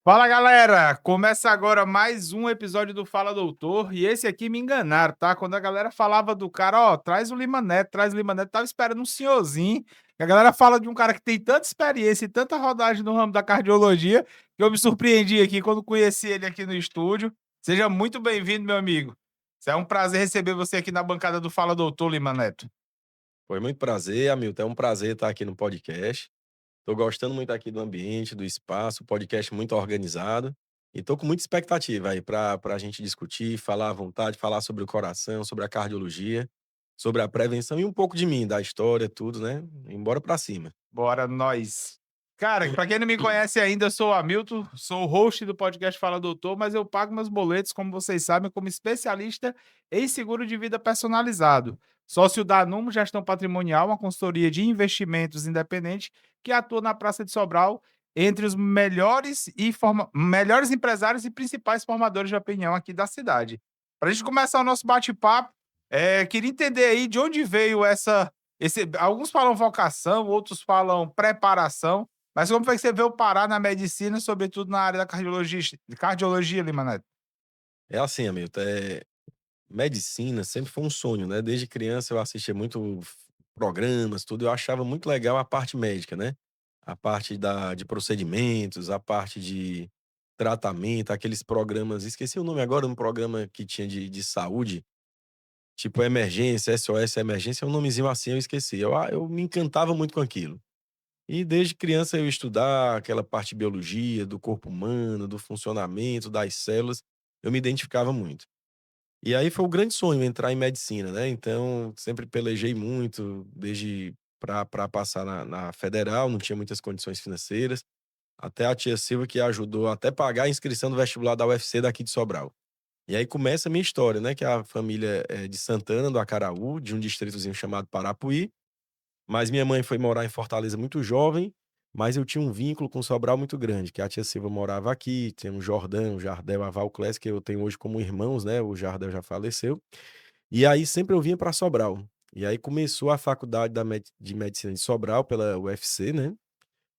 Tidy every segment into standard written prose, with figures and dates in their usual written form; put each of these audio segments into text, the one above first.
Fala galera, começa agora mais um episódio do Fala Doutor e esse aqui me enganaram, tá? Quando a galera falava do cara, ó, traz o Lima Neto, traz o Lima Neto, tava esperando um senhorzinho. E a galera fala de um cara que tem tanta experiência e tanta rodagem no ramo da cardiologia que eu me surpreendi aqui quando conheci ele aqui no estúdio. Seja muito bem-vindo, meu amigo. É um prazer receber você aqui na bancada do Fala Doutor, Lima Neto. Foi muito prazer, Hamilton. É um prazer estar aqui no podcast. Estou gostando muito aqui do ambiente, do espaço, podcast muito organizado. E estou com muita expectativa aí para a gente discutir, falar à vontade, falar sobre o coração, sobre a cardiologia, sobre a prevenção e um pouco de mim, da história, tudo, né? Embora para cima. Bora nós. Cara, pra quem não me conhece ainda, eu sou o Hamilton, sou o host do podcast Fala Doutor, mas eu pago meus boletos, como vocês sabem, como especialista em seguro de vida personalizado. Sócio da Numo Gestão Patrimonial, uma consultoria de investimentos independente que atua na Praça de Sobral entre os melhores empresários e principais formadores de opinião aqui da cidade. Para a gente começar o nosso bate-papo, queria entender aí de onde veio alguns falam vocação, outros falam preparação, mas como foi que você veio parar na medicina, sobretudo na área da cardiologia, Lima Neto? É assim, Hamilton, medicina sempre foi um sonho, né? Desde criança eu assistia muito programas, tudo. Eu achava muito legal a parte médica, né? A parte de procedimentos, a parte de tratamento, aqueles programas. Esqueci o nome agora, um programa que tinha de saúde, tipo emergência, SOS emergência, é um nomezinho assim, eu esqueci. Eu me encantava muito com aquilo. E desde criança eu estudar aquela parte de biologia, do corpo humano, do funcionamento, das células, eu me identificava muito. E aí foi o grande sonho entrar em medicina, né, então sempre pelejei muito, desde para passar na federal, não tinha muitas condições financeiras, até a tia Silvia que ajudou até pagar a inscrição do vestibular da UFC daqui de Sobral. E aí começa a minha história, né, que a família é de Santana, do Acaraú, de um distritozinho chamado Parapuí, mas minha mãe foi morar em Fortaleza muito jovem, mas eu tinha um vínculo com Sobral muito grande, que a tia Silva morava aqui, tem o Jordão, o Jardel, a Valclés, que eu tenho hoje como irmãos, né, o Jardel já faleceu. E aí sempre eu vinha para Sobral. E aí começou a faculdade de medicina de Sobral pela UFC, né,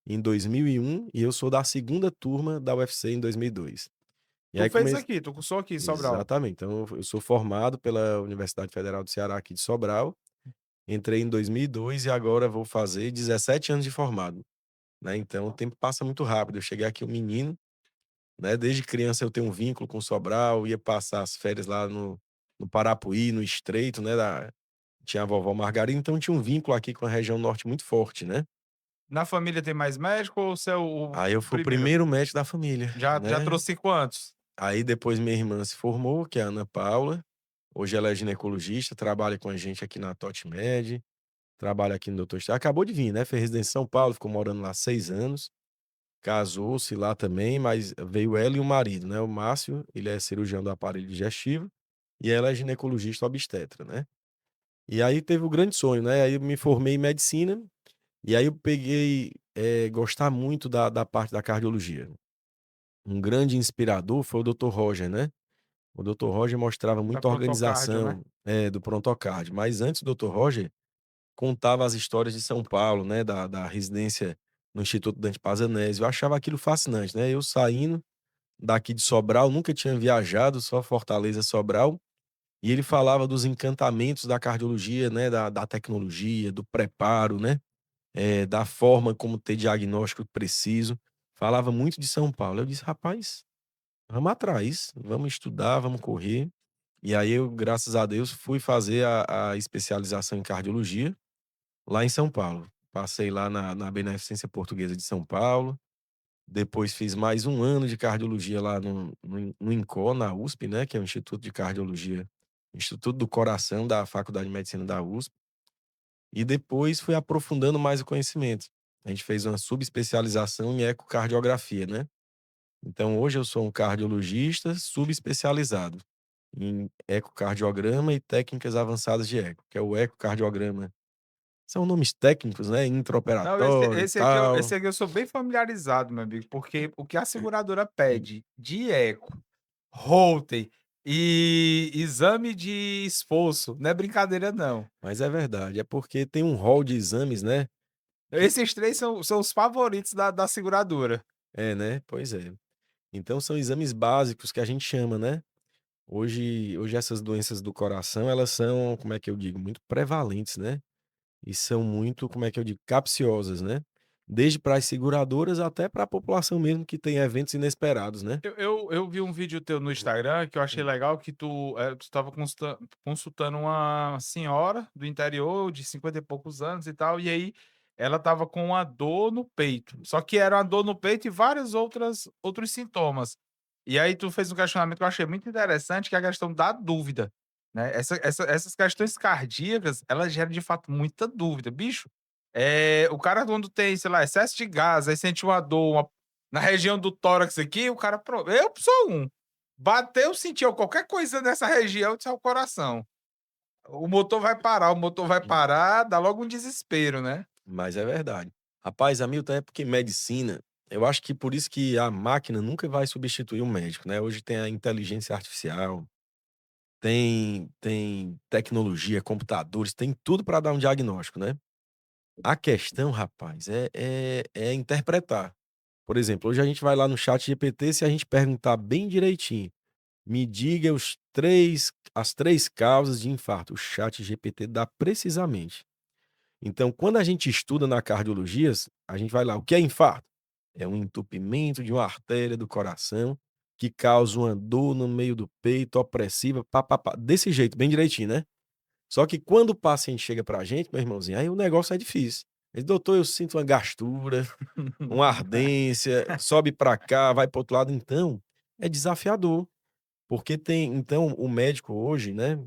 em 2001, e eu sou da segunda turma da UFC em 2002. E Tu aí fez comecei aqui, tu cursou aqui em Sobral. exatamente, então eu sou formado pela Universidade Federal do Ceará aqui de Sobral, entrei em 2002 e agora vou fazer 17 anos de formado, né, então o tempo passa muito rápido. Eu cheguei aqui um menino, né, desde criança eu tenho um vínculo com Sobral, ia passar as férias lá no Parapuí, no Estreito, né, tinha a vovó Margarida, então tinha um vínculo aqui com a região norte muito forte, né. Na família tem mais médico ou você é o Aí eu o fui o primeiro? primeiro médico da família, Já né. trouxe quantos? Aí depois minha irmã se formou, que é a Ana Paula, hoje ela é ginecologista, trabalha com a gente aqui na TOTMED, trabalha aqui no Doutor Estado, acabou de vir, né, fez residência em São Paulo, ficou morando lá 6 anos, casou-se lá também, mas veio ela e o marido, né, o Márcio, ele é cirurgião do aparelho digestivo, e ela é ginecologista obstetra, né. E aí teve o grande sonho, né, aí eu me formei em medicina. E aí eu peguei, gostar muito da parte da cardiologia. Um grande inspirador foi o Dr. Roger, né. O Dr. Roger mostrava Da muita Prontocárdio, né? organização, do Prontocard, mas antes o Dr. Roger contava as histórias de São Paulo, né, da residência no Instituto Dante Pazanésio. Eu achava aquilo fascinante, né, eu saindo daqui de Sobral, nunca tinha viajado, só Fortaleza, Sobral, e ele falava dos encantamentos da cardiologia, né, da tecnologia, do preparo, né. Da forma como ter diagnóstico preciso, falava muito de São Paulo. Eu disse: "Rapaz, vamos atrás, vamos estudar, vamos correr". E aí eu, graças a Deus, fui fazer a especialização em cardiologia lá em São Paulo. Passei lá na Beneficência Portuguesa de São Paulo, depois fiz mais um ano de cardiologia lá no INCO, na USP, né, que é o Instituto de Cardiologia, Instituto do Coração da Faculdade de Medicina da USP. E depois fui aprofundando mais o conhecimento. A gente fez uma subespecialização em ecocardiografia, né. Então hoje eu sou um cardiologista subespecializado em ecocardiograma e técnicas avançadas de eco, que é o ecocardiograma. São nomes técnicos, né, Não, esse intraoperatório e esse aqui eu esse tal. aqui eu sou bem familiarizado, meu amigo, porque o que a seguradora pede de eco, Holter e exame de esforço, não é brincadeira não. Mas é verdade, é porque tem um rol de exames, né, que Esses 3 são os favoritos da seguradora. é, né, pois é. Então são exames básicos que a gente chama, né. Hoje essas doenças do coração, elas são, como é que eu digo, muito prevalentes, né, e são muito, como é que eu digo, capciosas, né. Desde para as seguradoras até para a população mesmo que tem eventos inesperados, né. Eu vi um vídeo teu no Instagram que eu achei legal que tu estava consultando uma senhora do interior de 50 e poucos anos e tal, e aí ela estava com uma dor no peito, só que era uma dor no peito e várias outros sintomas. E aí tu fez um questionamento que eu achei muito interessante, que é a questão da dúvida, né, essas questões cardíacas, elas geram de fato muita dúvida. Bicho, o cara quando tem, sei lá, excesso de gás, aí sente uma dor, na região do tórax aqui, o cara eu sou um. Bateu, sentiu qualquer coisa nessa região, disse: "É o coração". O motor vai parar, dá logo um desespero, né. Mas é verdade. Rapaz, Hamilton, é porque medicina, eu acho que por isso que a máquina nunca vai substituir o médico, né. Hoje tem a inteligência artificial, tem tecnologia, computadores, tem tudo para dar um diagnóstico, né. A questão, rapaz, é interpretar. Por exemplo, hoje a gente vai lá no chat ChatGPT, se a gente perguntar bem direitinho: "Me diga as 3 causas de infarto", o chat ChatGPT dá precisamente. Então, quando a gente estuda na cardiologia, a gente vai lá, o que é infarto? É um entupimento de uma artéria do coração que causa uma dor no meio do peito, opressiva, pá-pá-pá, desse jeito, bem direitinho, né. Só que quando o paciente chega pra gente, meu irmãozinho, aí o negócio é difícil. Ele: "Doutor, eu sinto uma gastura, uma ardência, sobe pra cá, vai para outro lado", então é desafiador, porque o médico hoje, né,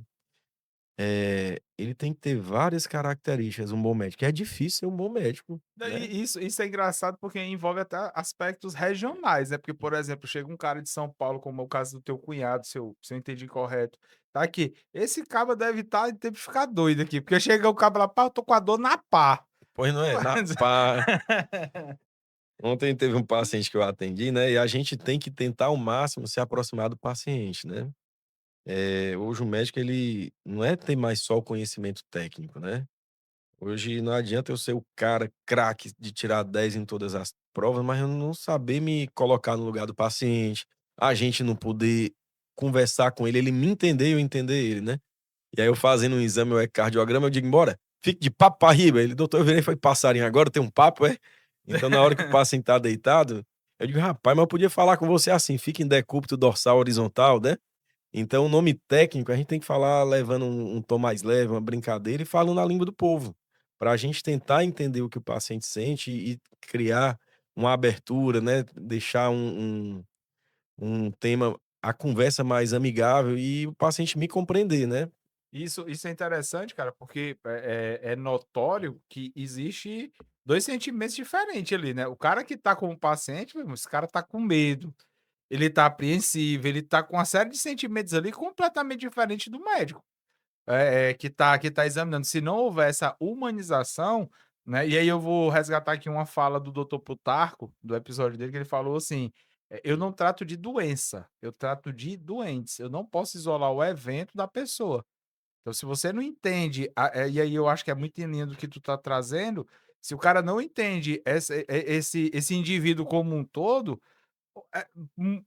ele tem que ter várias características, um bom médico. É difícil ser um bom médico, né. E isso é engraçado, porque envolve até aspectos regionais, né, porque, por exemplo, chega um cara de São Paulo, como é o caso do teu cunhado, se eu entendi correto, tá aqui, esse cabra deve ter que ficar doido aqui, porque chega o cabra lá: "Pá, eu tô com a dor na pá". Pois não é, na pá. Ontem teve um paciente que eu atendi, né, e a gente tem que tentar ao máximo se aproximar do paciente, né. Hoje o médico ele não é ter mais só o conhecimento técnico, né. Hoje não adianta eu ser o cara craque de tirar 10 em todas as provas, mas eu não saber me colocar no lugar do paciente, a gente não poder conversar com ele, ele me entender e eu entender ele, né. E aí eu fazendo um exame, o ecocardiograma, eu digo: "Bora, fique de papo para riba". Ele: "Doutor, eu virei foi passarinho agora, tem um papo, é?". Então na hora que o paciente tá deitado, eu digo: "Rapaz, mas eu podia falar com você assim, fica em decúbito dorsal horizontal, né". Então o nome técnico a gente tem que falar levando um tom mais leve, uma brincadeira e falando a língua do povo, para a gente tentar entender o que o paciente sente e criar uma abertura, né, deixar um tema, a conversa mais amigável e o paciente me compreender, né. Isso é interessante, cara, porque é notório que existe 2 sentimentos diferentes ali, né. O cara que tá como paciente, meu irmão, esse cara tá com medo, ele tá apreensivo, ele tá com uma série de sentimentos ali completamente diferente do médico, que tá examinando. Se não houver essa humanização, né, e aí eu vou resgatar aqui uma fala do doutor Plutarco, do episódio dele, que ele falou assim: "Eu não trato de doença, eu trato de doentes, eu não posso isolar o evento da pessoa". Então, se você não entende, e aí eu acho que é muito em linha do que tu tá trazendo, se o cara não entende esse indivíduo como um todo,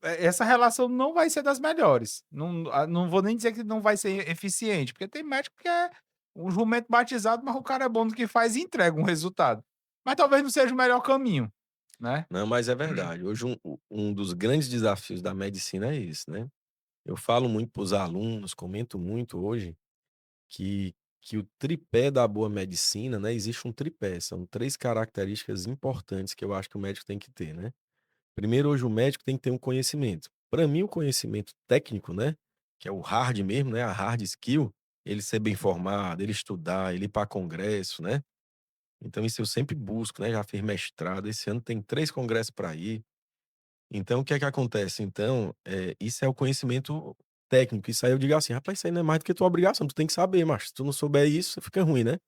essa relação não vai ser das melhores. Não vou nem dizer que não vai ser eficiente, porque tem médico que é um jumento batizado, mas o cara é bom no que faz e entrega um resultado. Mas talvez não seja o melhor caminho, né. Não, mas é verdade. Hoje um dos grandes desafios da medicina é esse, né. Eu falo muito para os alunos, comento muito hoje que o tripé da boa medicina, né, existe um tripé, são 3 características importantes que eu acho que o médico tem que ter, né. Primeiro, hoje o médico tem que ter um conhecimento. Para mim o conhecimento técnico, né, que é o hard mesmo, né, a hard skill, ele ser bem formado, ele estudar, ele ir para congresso, né. Então isso eu sempre busco, né, já fiz mestrado, esse ano tem 3 congressos para ir. Então o que é que acontece? Então, isso é o conhecimento técnico, isso aí eu digo assim: "Rapaz, isso aí não é mais do que tua obrigação, tu tem que saber, macho, se tu não souber isso, fica ruim, né".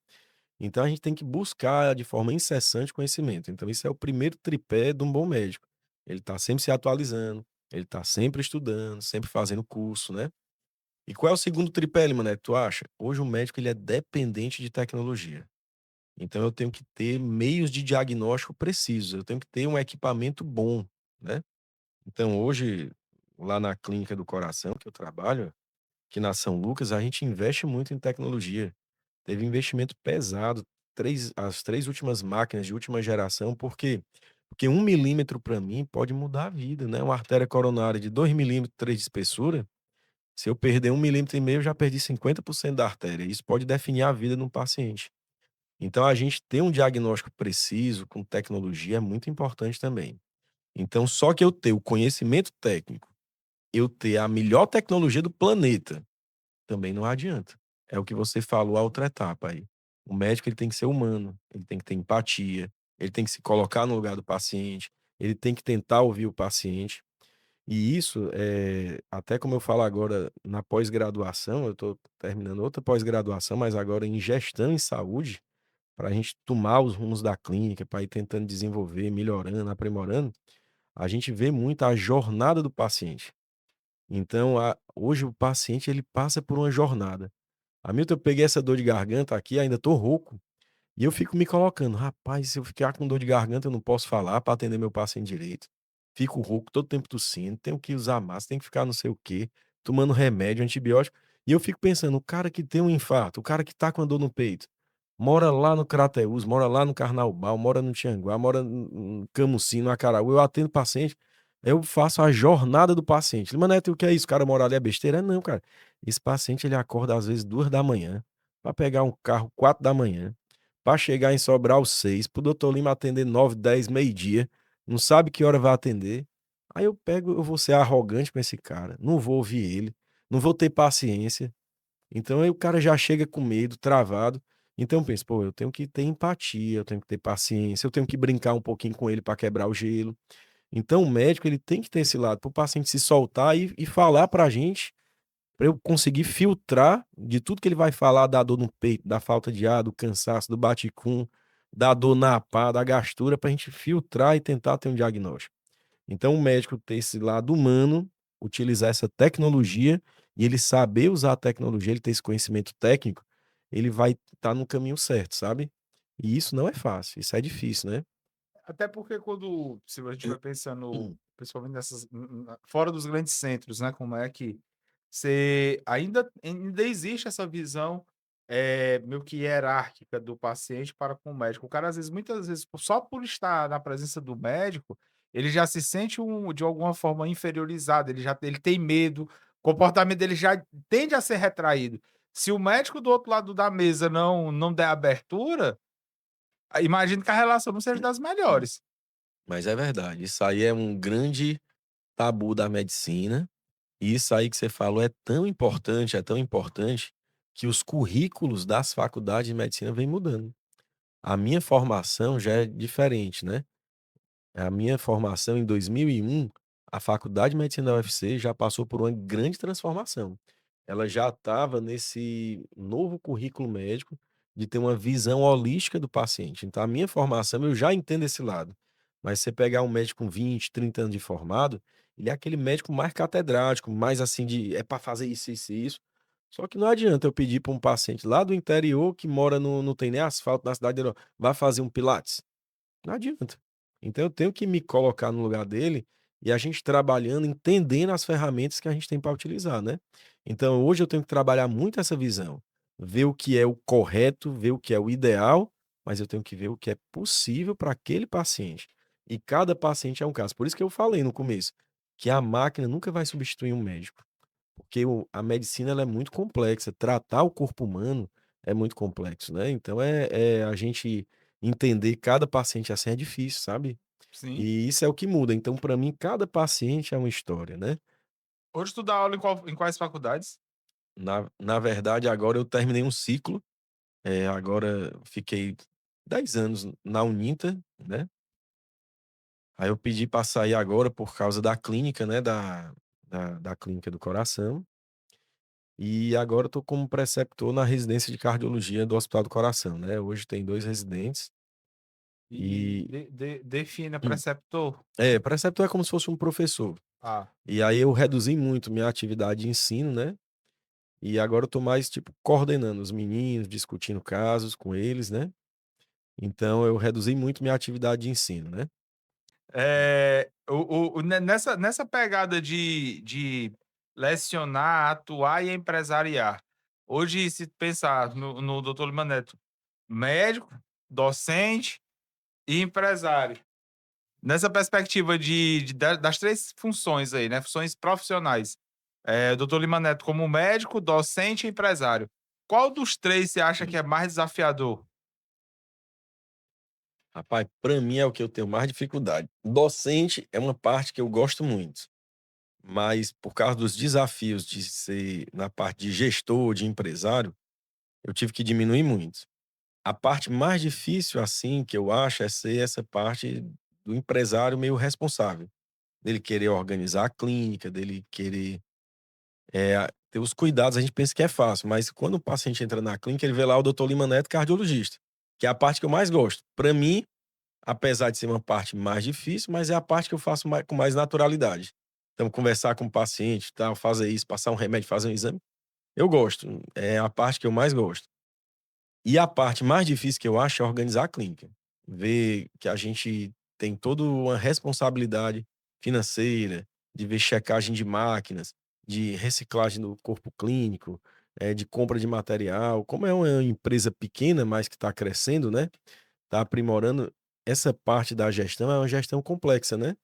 Então a gente tem que buscar de forma incessante conhecimento, então isso é o primeiro tripé de um bom médico. Ele tá sempre se atualizando, ele tá sempre estudando, sempre fazendo curso, né. E qual é o segundo tripé, Mané, tu acha? Hoje o médico ele é dependente de tecnologia, então eu tenho que ter meios de diagnóstico precisos, eu tenho que ter um equipamento bom, né. Então hoje, lá na clínica do coração que eu trabalho, aqui na São Lucas, a gente investe muito em tecnologia. Teve investimento pesado, as 3 últimas máquinas de última geração, por quê? Porque 1 milímetro para mim pode mudar a vida, né, uma artéria coronária de 2 milímetros, 3 de espessura, se eu perder 1,5 milímetro, eu já perdi 50% da artéria, isso pode definir a vida de um paciente. Então a gente ter um diagnóstico preciso com tecnologia é muito importante também. Então só que eu ter o conhecimento técnico, eu ter a melhor tecnologia do planeta, também não adianta. É o que você falou, a outra etapa aí. O médico ele tem que ser humano, ele tem que ter empatia, ele tem que se colocar no lugar do paciente, ele tem que tentar ouvir o paciente. E isso, até como eu falo agora na pós-graduação, eu estou terminando outra pós-graduação, mas agora em gestão em saúde, para a gente tomar os rumos da clínica, para ir tentando desenvolver, melhorando, aprimorando, a gente vê muito a jornada do paciente. Então, hoje o paciente ele passa por uma jornada. Hamilton, eu peguei essa dor de garganta aqui, ainda tô rouco, e eu fico me colocando: "Rapaz, se eu ficar com dor de garganta, eu não posso falar para atender meu paciente direito. Fico rouco, todo tempo tossindo, tenho que usar máscara, tenho que ficar não sei o quê, tomando remédio, antibiótico". E eu fico pensando: o cara que tem um infarto, o cara que tá com a dor no peito, mora lá no Crateús, mora lá no Carnaubal, mora no Tianguá, mora em Camusim, no Acaraú, eu atendo paciente, eu faço a jornada do paciente. "Mas Neto, o que é isso? O cara mora ali é besteira?" É não, cara. Esse paciente ele acorda às vezes 2 da manhã para pegar um carro 4 da manhã, para chegar em Sobral 6, para o doutor Lima atender 9, 10, meio-dia, não sabe que hora vai atender. Aí eu pego, eu vou ser arrogante com esse cara, não vou ouvir ele, não vou ter paciência. Então aí o cara já chega com medo, travado. Então eu penso: "Pô, eu tenho que ter empatia, eu tenho que ter paciência, eu tenho que brincar um pouquinho com ele para quebrar o gelo". Então o médico ele tem que ter esse lado, para o paciente se soltar e falar pra gente, para eu conseguir filtrar de tudo que ele vai falar, da dor no peito, da falta de ar, do cansaço, do baticum, da dor na pá, da gastura, para a gente filtrar e tentar ter um diagnóstico. Então o médico ter esse lado humano, utilizar essa tecnologia e ele saber usar a tecnologia, ele ter esse conhecimento técnico, ele vai estar no caminho certo, sabe. E isso não é fácil, isso é difícil, né. Até porque quando se a gente vai pensando, principalmente nessas fora dos grandes centros, né, como é que você ainda existe essa visão, meio que hierárquica do paciente para com o médico. O cara, às vezes, muitas vezes, só por estar na presença do médico, ele já se sente de alguma forma inferiorizado, ele tem medo, o comportamento dele já tende a ser retraído. Se o médico do outro lado da mesa não der abertura, imagino que a relação não seja das melhores. Mas é verdade, isso aí é um grande tabu da medicina, e isso aí que você falou é tão importante, que os currículos das faculdades de medicina vêm mudando. A minha formação já é diferente, né. A minha formação em 2001, a Faculdade de Medicina da UFC já passou por uma grande transformação. Ela já estava nesse novo currículo médico de ter uma visão holística do paciente. Então, a minha formação, eu já entendo esse lado. Mas você pegar um médico com 20, 30 anos de formado, ele é aquele médico mais catedrático, mais assim de é para fazer isso, isso e isso. Só que não adianta eu pedir para um paciente lá do interior que mora no não tem nem asfalto na cidade dele, ó, vá fazer um pilates. Não adianta. Então eu tenho que me colocar no lugar dele e a gente trabalhando, entendendo as ferramentas que a gente tem para utilizar, né. Então hoje eu tenho que trabalhar muito essa visão, ver o que é o correto, ver o que é o ideal, mas eu tenho que ver o que é possível para aquele paciente. E cada paciente é um caso. Por isso que eu falei no começo, que a máquina nunca vai substituir um médico, porque a medicina ela é muito complexa, tratar o corpo humano é muito complexo, né. Então a gente entender cada paciente assim é difícil, sabe. Sim. E isso é o que muda, então para mim cada paciente é uma história, né. Hoje tu dá aula em quais faculdades? Na verdade agora eu terminei um ciclo, agora fiquei 10 anos na Uninter, né, aí eu pedi para sair agora por causa da clínica, né, da clínica do coração, e agora eu tô como preceptor na residência de cardiologia do Hospital do Coração, né, hoje tem 2 residentes, E e defina preceptor. preceptor é como se fosse um professor. Ah, E aí eu reduzi muito minha atividade de ensino, né. E agora eu tô mais, tipo, coordenando os meninos, discutindo casos com eles, né. Então eu reduzi muito minha atividade de ensino, né. Nessa pegada de lecionar, atuar e empresariar, hoje se pensar no doutor Lima Neto, médico, docente e empresário. Nessa perspectiva das 3 funções aí, né, funções profissionais, doutor Lima Neto como médico, docente e empresário. Qual dos 3 você acha que é mais desafiador? Rapaz, para mim é o que eu tenho mais dificuldade. Docente é uma parte que eu gosto muito, mas por causa dos desafios de ser na parte de gestor, de empresário, eu tive que diminuir muito. A parte mais difícil, assim, que eu acho, é ser essa parte do empresário meio responsável, dele querer organizar a clínica, dele querer, ter os cuidados. A gente pensa que é fácil, mas quando o paciente entra na clínica, ele vê lá o doutor Lima Neto, cardiologista, que é a parte que eu mais gosto. Para mim, apesar de ser uma parte mais difícil, mas é a parte que eu faço com mais naturalidade. Então, conversar com o paciente, tal, fazer isso, passar um remédio, fazer um exame, eu gosto. É a parte que eu mais gosto. E a parte mais difícil que eu acho é organizar a clínica. Ver que a gente tem toda uma responsabilidade financeira, de ver checagem de máquinas, de reciclagem do corpo clínico, de compra de material. Como é uma empresa pequena, mas que está crescendo, né? Está aprimorando. Essa parte da gestão é uma gestão complexa, né?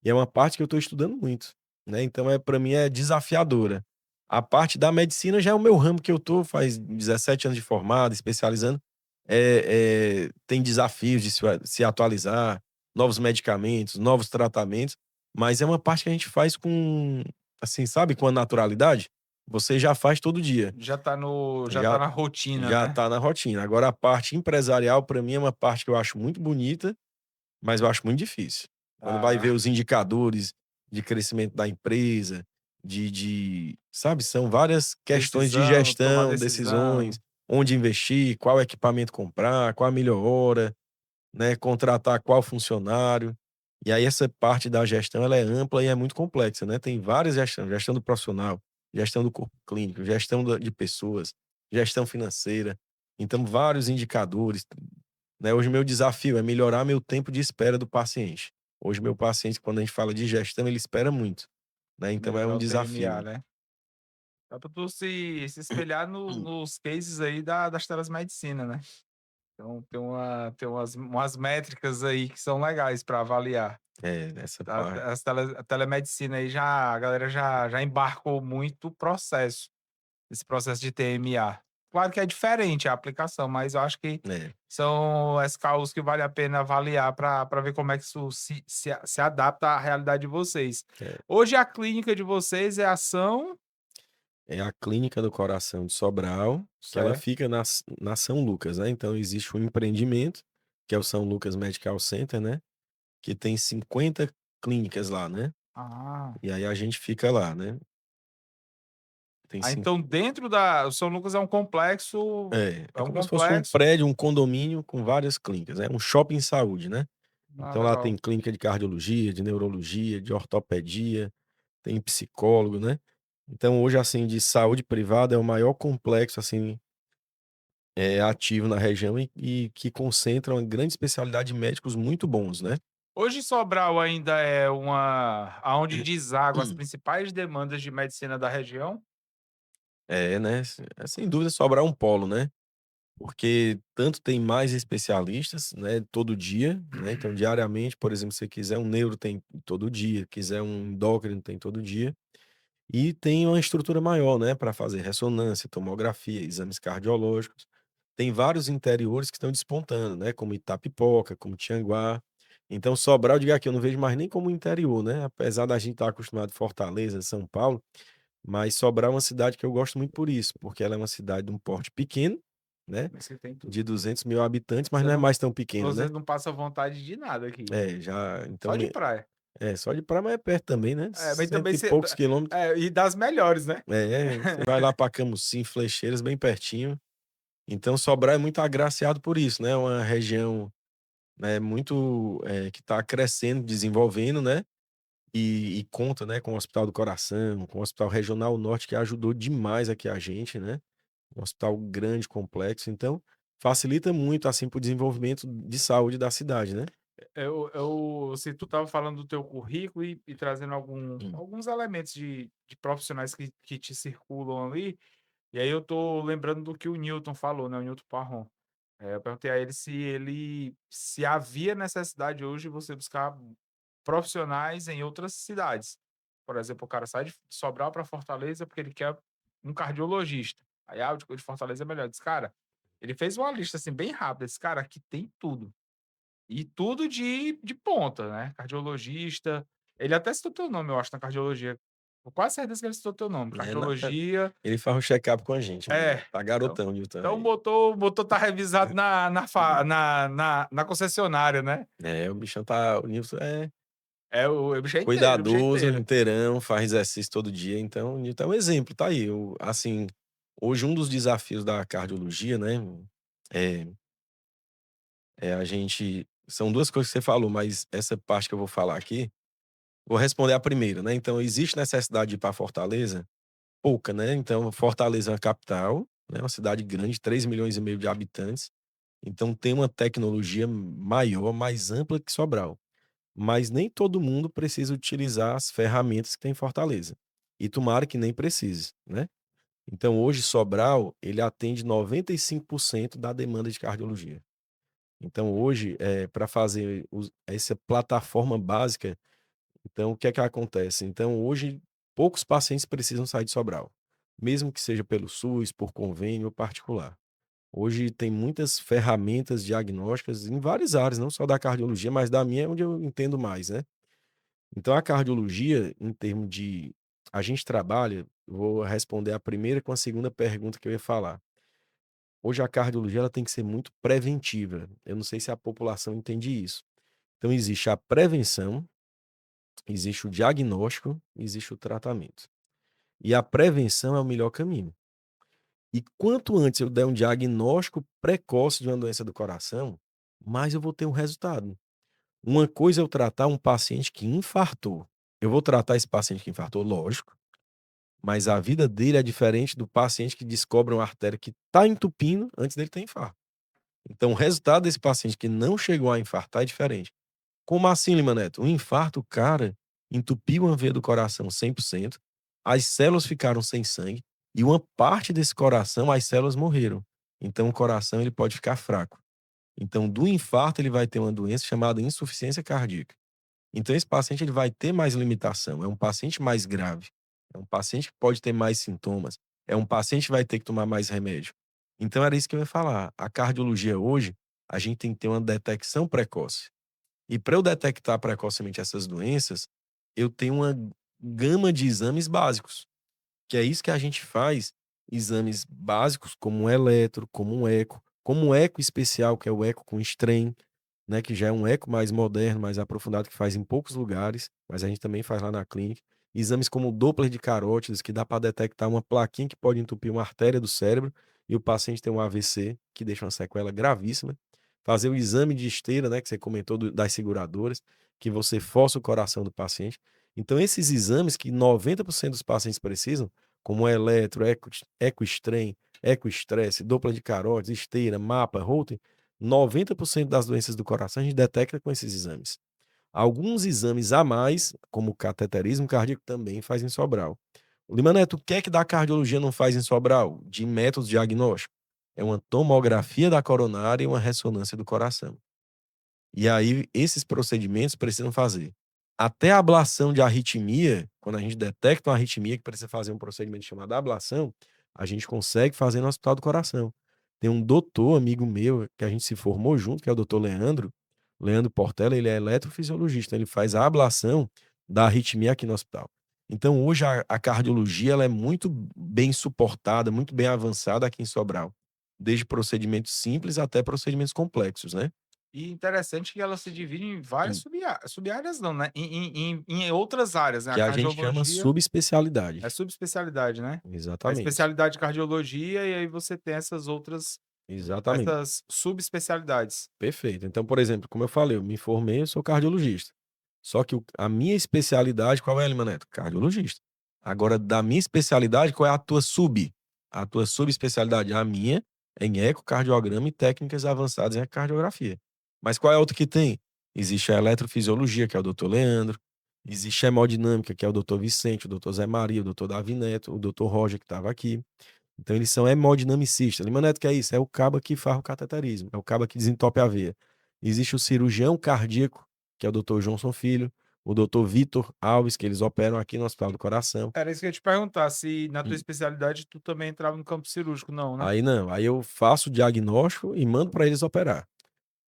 E é uma parte que eu estou estudando muito, né? Então, para mim é desafiadora. A parte da medicina já é o meu ramo que eu tô, faz 17 anos de formado, especializando. Tem desafios de se atualizar, novos medicamentos, novos tratamentos, mas é uma parte que a gente faz com, assim, sabe, com a naturalidade. Você já faz todo dia, Já tá já na rotina, já né? tá na rotina. Agora a parte empresarial, para mim, é uma parte que eu acho muito bonita, mas eu acho muito difícil. Quando vai ver Ah, os indicadores de crescimento da empresa, sabe, são várias questões de decisão, tomar gestão, decisões, decisão. onde investir, qual equipamento comprar, qual a melhor hora, né, contratar qual funcionário. E aí essa parte da gestão ela é ampla e é muito complexa, né? Tem várias gestões, gestão do profissional, gestão do corpo clínico, gestão de pessoas, gestão financeira. Então, vários indicadores, né? Hoje, meu desafio é melhorar meu tempo de espera do paciente. Hoje, meu paciente, quando a gente fala de gestão, ele espera muito, né? Então, é Melhorar um o TMA, desafio. né? Dá pra tu se espelhar nos cases aí das telemedicina, né? Então tem umas métricas aí que são legais para avaliar. É, essa parte. A telemedicina aí a galera já embarcou muito o processo, esse processo de TMA. Claro que é diferente a aplicação, mas eu acho que É, são SKUs que vale a pena avaliar para ver como é que isso se adapta à realidade de vocês. é. Hoje a clínica de vocês é ação, É a Clínica do Coração de Sobral, que ela certo? fica na São Lucas, né? Então, existe um empreendimento, que é o São Lucas Medical Center, né? Que tem 50 clínicas lá, né? Ah. E aí a gente fica lá, né? Tem Ah, cinco. então dentro da o São Lucas É é um como se fosse um complexo. prédio, um condomínio com várias clínicas, é um shopping saúde, né? Ah, Então lá tem legal. clínica de cardiologia, de neurologia, de ortopedia, tem psicólogo, né? Então hoje, assim, de saúde privada é o maior complexo, assim, ativo na região e que concentra uma grande especialidade de médicos muito bons, né? Hoje Sobral ainda é aonde deságua as principais demandas de medicina da região? É, né? Sem dúvida sobrar um polo, né? Porque tanto tem mais especialistas, né, todo dia, né? Então, diariamente, por exemplo, se você quiser um neuro, tem todo dia, quiser um endócrino, tem todo dia. E tem uma estrutura maior, né, para fazer ressonância, tomografia, exames cardiológicos. Tem vários interiores que estão despontando, né, como Itapipoca, como Tianguá. Então, Sobral, diga aqui, eu não vejo mais nem como interior, né? Apesar da gente estar acostumado em Fortaleza, São Paulo, mas Sobral é uma cidade que eu gosto muito por isso, porque ela é uma cidade de um porte pequeno, né? Mas você tem tudo. De 200.000 habitantes, mas Você não é não mais tão pequeno, você né? não passa vontade de nada aqui, Já, então, só de praia. só de praia, mas é perto também, né? Mas Cento também e poucos quilômetros. e das melhores, né. Você vai lá para Camusim, Flecheiras, bem pertinho. Então, Sobral é muito agraciado por isso, né? É uma região, né, muito, que está crescendo, desenvolvendo, né? E conta, né, com o Hospital do Coração, com o Hospital Regional Norte, que ajudou demais aqui a gente, né? Um hospital grande, complexo. Então, facilita muito, assim, para o desenvolvimento de saúde da cidade, né? se tu estava falando do teu currículo e trazendo Hum. alguns elementos de profissionais que te circulam ali, e aí eu tô lembrando do que o Newton falou, né, o Newton Parron. Eu perguntei a ele se havia necessidade hoje de você buscar profissionais em outras cidades. Por exemplo, o cara sai de Sobral para Fortaleza porque ele quer um cardiologista. Aí, o de Fortaleza é melhor. Eu disse: "Cara", ele fez uma lista, assim, bem rápida, esse "Cara, aqui tem tudo". E tudo de ponta, né, cardiologista, ele até citou teu nome, eu acho, na cardiologia. Com quase certeza que ele citou teu nome, É, na cardiologia. ele faz um check-up com a gente, É, tá então garotão o Newton então aí. o motor tá revisado na concessionária, né. É, o Newton é O bicho é inteiro, o bicho é cuidadoso, inteiro. inteirão, faz exercício todo dia, então o Newton é um exemplo, tá aí, assim, hoje um dos desafios da cardiologia, né, é a gente são 2 coisas que você falou, mas essa parte que eu vou falar aqui, vou responder a primeira, né, então existe necessidade de ir pra Fortaleza? Pouca, né, então Fortaleza é uma capital, né, uma cidade grande, 3,5 milhões de habitantes, então tem uma tecnologia maior, mais ampla que Sobral. Mas nem todo mundo precisa utilizar as ferramentas que tem em Fortaleza. E tomara que nem precise, né. Então hoje Sobral, ele atende 95% da demanda de cardiologia. Então hoje, pra fazer essa plataforma básica, então o que é que acontece? Então hoje poucos pacientes precisam sair de Sobral, mesmo que seja pelo SUS, por convênio ou particular. Hoje tem muitas ferramentas diagnósticas em várias áreas, não só da cardiologia, mas da minha é onde eu entendo mais, né. Então a cardiologia, em termos de a gente trabalha, vou responder a primeira com a segunda pergunta que eu ia falar. Hoje a cardiologia ela tem que ser muito preventiva. Eu não sei se a população entende isso. Então existe a prevenção, existe o diagnóstico, existe o tratamento. E a prevenção é o melhor caminho. E quanto antes eu der um diagnóstico precoce de uma doença do coração, mais eu vou ter um resultado. Uma coisa é eu tratar um paciente que infartou. Eu vou tratar esse paciente que infartou, lógico, mas a vida dele é diferente do paciente que descobre uma artéria que está entupindo antes dele ter infarto. Então, o resultado desse paciente que não chegou a infartar é diferente. Como assim, Lima Neto? Um infarto, o cara entupiu uma veia do coração 100%, as células ficaram sem sangue e uma parte desse coração, as células morreram. Então, o coração ele pode ficar fraco. Então, do infarto, ele vai ter uma doença chamada insuficiência cardíaca. Então esse paciente ele vai ter mais limitação, é um paciente mais grave, é um paciente que pode ter mais sintomas, é um paciente que vai ter que tomar mais remédio. Então era isso que eu ia falar, a cardiologia hoje, a gente tem que ter uma detecção precoce. E para eu detectar precocemente essas doenças, eu tenho uma gama de exames básicos, que é isso que a gente faz, exames básicos como um eletro, como um eco especial, que é o eco com strain, né, que já é um eco mais moderno, mais aprofundado, que faz em poucos lugares, mas a gente também faz lá na clínica. Exames como o Doppler de carótidas, que dá para detectar uma plaquinha que pode entupir uma artéria do cérebro e o paciente tem um AVC, que deixa uma sequela gravíssima. Fazer o exame de esteira, né, que você comentou das seguradoras, que você força o coração do paciente. Então, esses exames que 90% dos pacientes precisam, como eletro, ecostrem, ecoestresse, Doppler de carótidas, esteira, mapa, Holter, 90% das doenças do coração a gente detecta com esses exames. Alguns exames a mais, como o cateterismo cardíaco, também faz em Sobral. Lima Neto, o que é que da cardiologia não faz em Sobral? De métodos diagnósticos? É uma tomografia da coronária e uma ressonância do coração. E aí, esses procedimentos precisam fazer. Até a ablação de arritmia, quando a gente detecta uma arritmia que precisa fazer um procedimento chamado ablação, a gente consegue fazer no Hospital do Coração. Tem um doutor, amigo meu, que a gente se formou junto, que é o doutor Leandro Portela, ele é eletrofisiologista, ele faz a ablação da arritmia aqui no hospital. Então, hoje, a cardiologia ela é muito bem suportada, muito bem avançada aqui em Sobral, desde procedimentos simples até procedimentos complexos, né? E interessante que ela se divide em várias sub-áreas não, né, em outras áreas, né, a Que a gente chama cardiologia é subespecialidade. subespecialidade, né. A Exatamente, especialidade de cardiologia e aí você tem essas outras exatamente. essas subespecialidades. Perfeito. Então, por exemplo, como eu falei, eu me formei, eu sou cardiologista. Só que a minha especialidade qual é, Lima Neto? Cardiologista. Agora, da minha especialidade, qual é a tua sub? A tua subespecialidade? A minha é em ecocardiograma e técnicas avançadas em ecocardiografia. Mas qual é a outra que tem? existe a eletrofisiologia, que é o doutor Leandro, existe a hemodinâmica, que é o doutor Vicente, o doutor Zé Maria, o doutor Davi Neto, o doutor Roger, que estava aqui. Então, eles são hemodinamicistas. Lima Neto, que é isso? É o caba que faz o cateterismo, é o caba que desentope a veia. Existe o cirurgião cardíaco, que é o doutor Johnson Filho, o doutor Vitor Alves, que eles operam aqui no Hospital do Coração. Era isso que eu ia te perguntar, se na tua especialidade tu também entrava no campo cirúrgico, não, né? Aí não, aí eu faço o diagnóstico e mando para eles operar,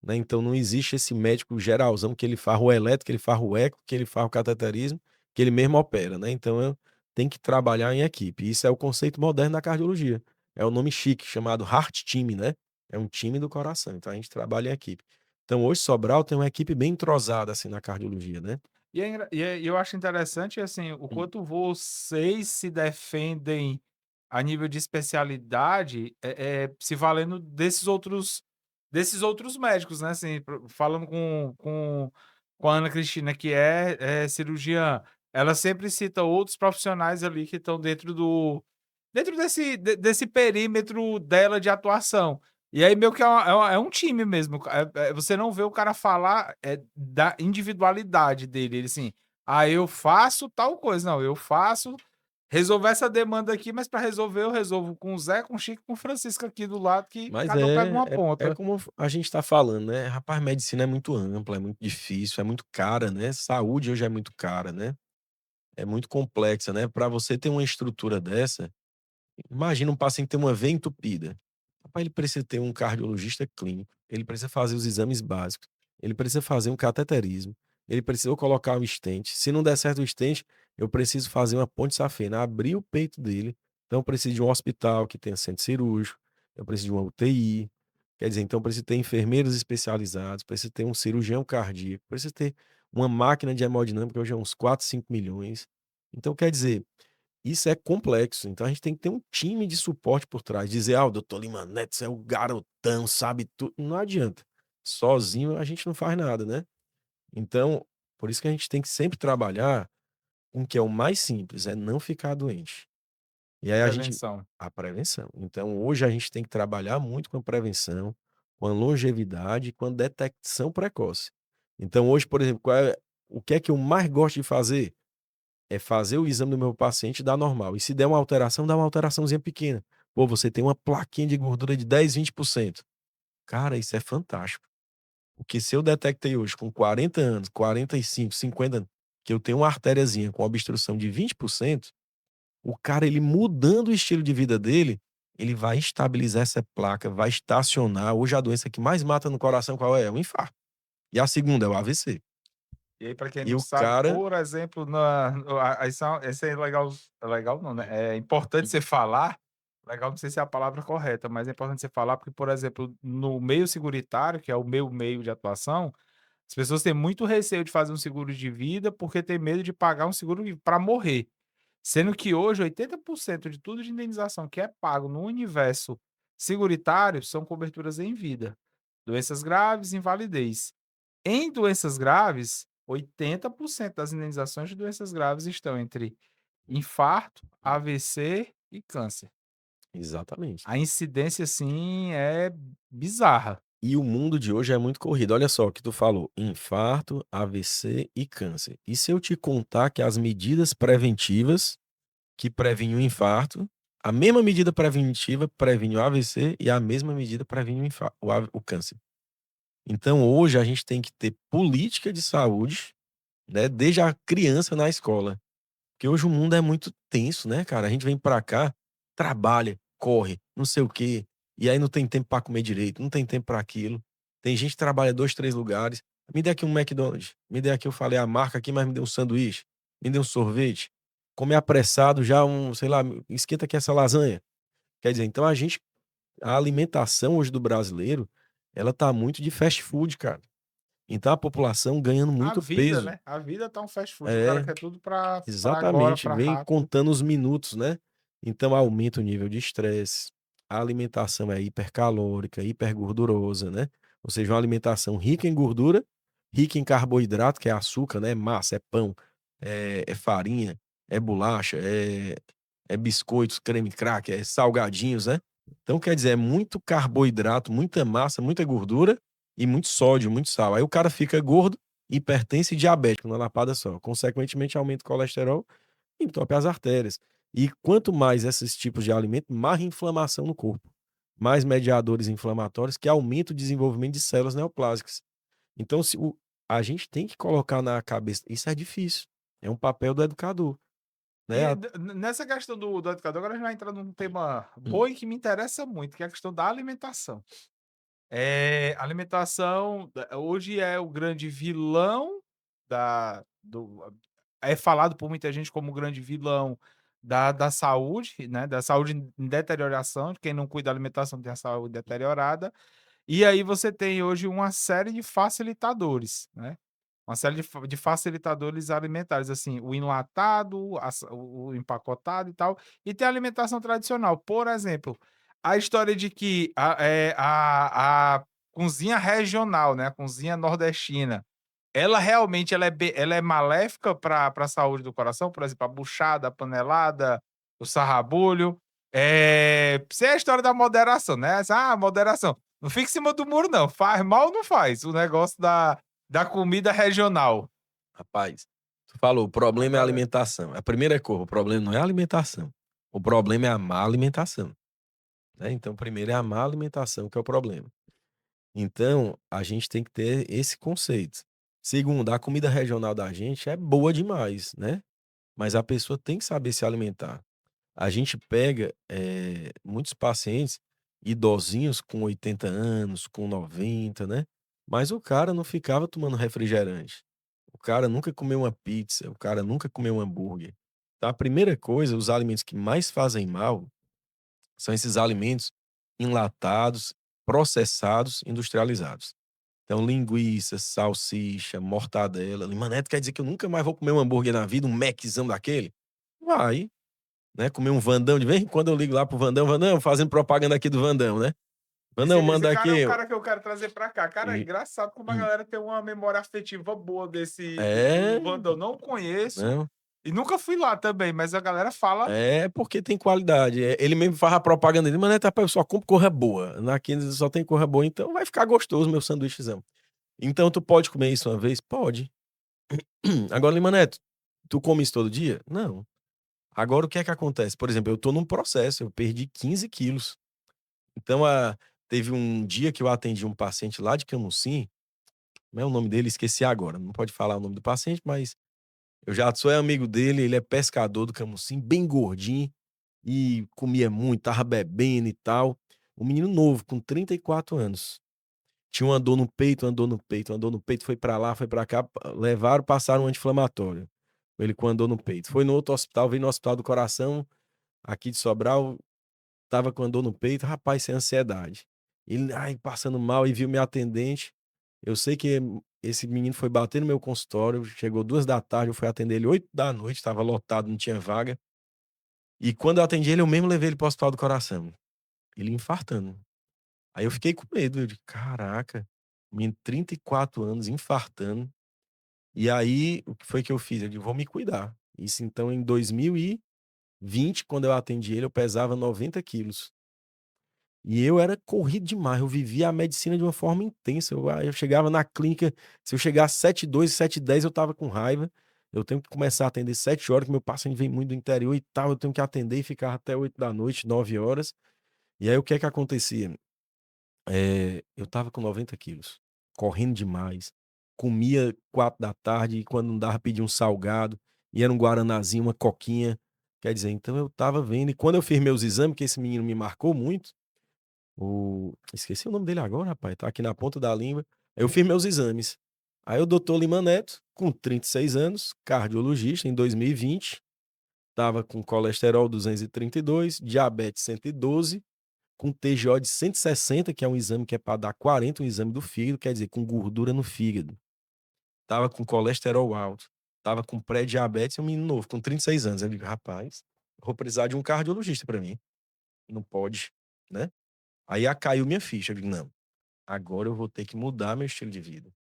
né? Então não existe esse médico geralzão que ele faz o eletro, que ele faz o eco, que ele faz o cateterismo, que ele mesmo opera, né? Então eu tenho que trabalhar em equipe. Isso é o conceito moderno da cardiologia. É o nome chique, chamado Heart Team, né? É um time do coração. Então a gente trabalha em equipe. Então hoje Sobral tem uma equipe bem entrosada assim na cardiologia, né? E eu acho interessante, assim, o quanto vocês se defendem a nível de especialidade, se valendo desses outros médicos, né, assim, falando com a Ana Cristina, que é cirurgiã, ela sempre cita outros profissionais ali que estão dentro desse perímetro dela de atuação. E aí meio que é um time mesmo, você não vê o cara falar, da individualidade dele, ele assim: "Ah, eu faço tal coisa", não, eu faço resolver essa demanda aqui, mas para resolver eu resolvo com o Zé, com o Chico, com o Francisco aqui do lado que Mas cada um pega uma é ponta. como a gente está falando, né? Rapaz, medicina é muito ampla, é muito difícil, é muito cara, né? Saúde hoje é muito cara, né? É muito complexa, né? Para você ter uma estrutura dessa, imagina um paciente ter uma veia entupida. Rapaz, ele precisa ter um cardiologista clínico, ele precisa fazer os exames básicos, ele precisa fazer um cateterismo, ele precisa colocar um stent. Se não der certo o stent, eu preciso fazer uma ponte safena, abrir o peito dele. Então, eu preciso de um hospital que tenha centro cirúrgico, eu preciso de uma UTI. Quer dizer, então, eu preciso ter enfermeiros especializados, preciso ter um cirurgião cardíaco, preciso ter uma máquina de hemodinâmica, hoje é uns 4, 5 milhões. Então, quer dizer, isso é complexo, então a gente tem que ter um time de suporte por trás. Dizer: "Ah, o doutor Lima Neto é o garotão, sabe tudo", não adianta. Sozinho a gente não faz nada, né. Então, por isso que a gente tem que sempre trabalhar com o que é o mais simples, é não ficar doente. E aí Prevenção. a prevenção. Então hoje a gente tem que trabalhar muito com a prevenção, com a longevidade e com a detecção precoce. Então hoje, por exemplo, o que é que eu mais gosto de fazer? É fazer o exame do meu paciente e dar normal. E se der uma alteração, dá uma alteraçãozinha pequena. Pô, você tem uma plaquinha de gordura de 10, 20%. Cara, isso é fantástico. Porque se eu detectei hoje com 40 anos, 45, 50 anos, que eu tenho uma artériazinha com obstrução de 20%, o cara, ele mudando o estilo de vida dele, ele vai estabilizar essa placa, vai estacionar. Hoje a doença que mais mata no coração qual é? É o infarto. E a segunda é o AVC. E aí, para quem E não o sabe, cara por exemplo, na no a isso é legal, legal não, né, é importante você falar, legal não sei se é a palavra correta, mas é importante você falar, porque, por exemplo, no meio seguritário, que é o meu meio de atuação, as pessoas têm muito receio de fazer um seguro de vida, porque tem medo de pagar um seguro para morrer. Sendo que hoje 80% de tudo de indenização que é pago no universo seguritário são coberturas em vida, doenças graves, invalidez. Em doenças graves, 80% das indenizações de doenças graves estão entre infarto, AVC e câncer. exatamente. A incidência, assim, é bizarra. E o mundo de hoje é muito corrido. Olha só o que tu falou: infarto, AVC e câncer. E se eu te contar que as medidas preventivas que previnem o infarto, a mesma medida preventiva previne o AVC e a mesma medida previne o câncer. Então hoje a gente tem que ter política de saúde, né, desde a criança na escola. Porque hoje o mundo é muito tenso, né, cara? A gente vem pra cá, trabalha, corre, não sei o quê, e aí não tem tempo pra comer direito, não tem tempo pra aquilo. Tem gente que trabalha 2, 3 lugares. Me dê aqui um McDonald's, me dê aqui, eu falei a marca aqui, mas me dê um sanduíche, me dê um sorvete. Come apressado já sei lá, esquenta aqui essa lasanha. Quer dizer, então a alimentação hoje do brasileiro, ela tá muito de fast food, cara. Então a população ganhando A muito vida, peso. né, a vida tá um fast food, o cara É. quer tudo pra agora, Exatamente, pra vem rápido. contando os minutos, né. Então aumenta o nível de estresse, a alimentação é hipercalórica, hipergordurosa, né, ou seja, uma alimentação rica em gordura, rica em carboidrato, que é açúcar, né, é massa, é pão, é farinha, é bolacha, é biscoitos, creme cracker, é salgadinhos, né. Então quer dizer, é muito carboidrato, muita massa, muita gordura e muito sódio, muito sal. Aí o cara fica gordo, hipertenso e diabético numa lapada só. Consequentemente, aumenta o colesterol e entope as artérias. E quanto mais esses tipos de alimento, mais inflamação no corpo, mais mediadores inflamatórios que aumentam o desenvolvimento de células neoplásicas. Então, se o a gente tem que colocar na cabeça isso é difícil, é um papel do educador, né, E nessa questão do educador, agora a gente vai entrar num tema hum, bom e que me interessa muito, que é a questão da alimentação. Alimentação hoje é o grande vilão da do é falado por muita gente como o grande vilão da saúde, né, da saúde em deterioração, quem não cuida da alimentação tem a saúde deteriorada. E aí você tem hoje uma série de facilitadores, né, uma série de facilitadores alimentares, assim, o enlatado, o empacotado e tal, e tem a alimentação tradicional. Por exemplo, a história de que a cozinha regional, né, a cozinha nordestina, ela realmente ela é maléfica para a saúde do coração, por exemplo, a buchada, a panelada, o sarrabulho, isso é a história da moderação, né, moderação. Não fica em cima do muro não, faz mal ou não faz, o negócio da comida regional. rapaz, tu falou, o A problema é a galera alimentação. A primeira coisa, o problema não é a alimentação, o problema é a má alimentação, né, então primeiro é a má alimentação que é o problema. Então, a gente tem que ter esse conceito. Segundo, a comida regional da gente é boa demais, né, mas a pessoa tem que saber se alimentar. A gente pega, muitos pacientes idosinhos com 80 anos, com 90, né, mas o cara não ficava tomando refrigerante. O cara nunca comeu uma pizza, o cara nunca comeu um hambúrguer. Então a primeira coisa, os alimentos que mais fazem mal são esses alimentos enlatados, processados, industrializados. Então linguiça, salsicha, mortadela. Limanete quer dizer que eu nunca mais vou comer um hambúrguer na vida, um Maczão daquele? Vai. Né, comer um Vandão, de vez em quando eu ligo lá pro Vandão, Vandão, fazendo propaganda aqui do Vandão, né. esse Vandão, esse manda cara é o aqui cara que eu quero trazer pra cá. Cara, é e engraçado como a hum, galera tem uma memória afetiva boa desse do é, Wanda, eu não conheço não, e nunca fui lá também, mas a galera fala é porque tem qualidade, ele mesmo faz a propaganda dele: "Mas, né, rapaz, eu só compro coisa boa, aqui só tem coisa boa, então vai ficar gostoso meu sanduíchezão". Então tu pode comer isso uma vez? Pode. Agora, Lima Neto, tu come isso todo dia? Não. Agora o que é que acontece? Por exemplo, eu tô num processo, eu perdi 15 quilos. Então, teve um dia que eu atendi um paciente lá de Camusim. Como é o nome dele? Esqueci agora. Não pode falar o nome do paciente, mas eu já sou amigo dele. Ele é pescador do Camusim, bem gordinho e comia muito, tava bebendo e tal. Um menino novo, com 34 anos. Tinha uma dor no peito, uma dor no peito, uma dor no peito. Foi pra lá, foi pra cá. Levaram, passaram um anti-inflamatório. Ele com a dor no peito. Foi no outro hospital, veio no Hospital do Coração, aqui de Sobral. Tava com a dor no peito, rapaz, sem ansiedade. Ele, ai, passando mal e viu minha atendente. Eu sei que esse menino foi bater no meu consultório, chegou 2 da tarde, eu fui atender ele 8 da noite, estava lotado, não tinha vaga. E quando eu atendi ele, eu mesmo levei ele para o Hospital do Coração. Ele infartando. Aí eu fiquei com medo, eu digo: "Caraca, menino 34 anos infartando". E aí, o que foi que eu fiz? Eu digo: "Vou me cuidar". Isso então em 2020, quando eu atendi ele, eu pesava 90 quilos. E eu era corrido demais, eu vivia a medicina de uma forma intensa, eu chegava na clínica, se eu chegasse 7h02, 7h10 eu estava com raiva, eu tenho que começar a atender 7 horas, que meu paciente vem muito do interior e tal, eu tenho que atender e ficar até 8 da noite, 9 horas. E aí o que é que acontecia? Eu estava com 90 quilos, correndo demais, comia 4 da tarde e quando não dava pedia um salgado, e era um guaranazinho, uma coquinha, quer dizer, então eu estava vendo e quando eu fiz meus exames, que esse menino me marcou muito, esqueci o nome dele agora, rapaz, tá aqui na ponta da língua. Eu fiz meus exames. Aí o doutor Lima Neto, com 36 anos, cardiologista, em 2020, estava com colesterol 232, diabetes 112, com TGO de 160, que é um exame que é para dar 40, um exame do fígado, quer dizer, com gordura no fígado. Tava com colesterol alto, tava com pré-diabetes e um menino novo, com 36 anos. Eu digo: "Rapaz, vou precisar de um cardiologista para mim, não pode", né. Aí caiu minha ficha, eu digo: "Não, agora eu vou ter que mudar meu estilo de vida.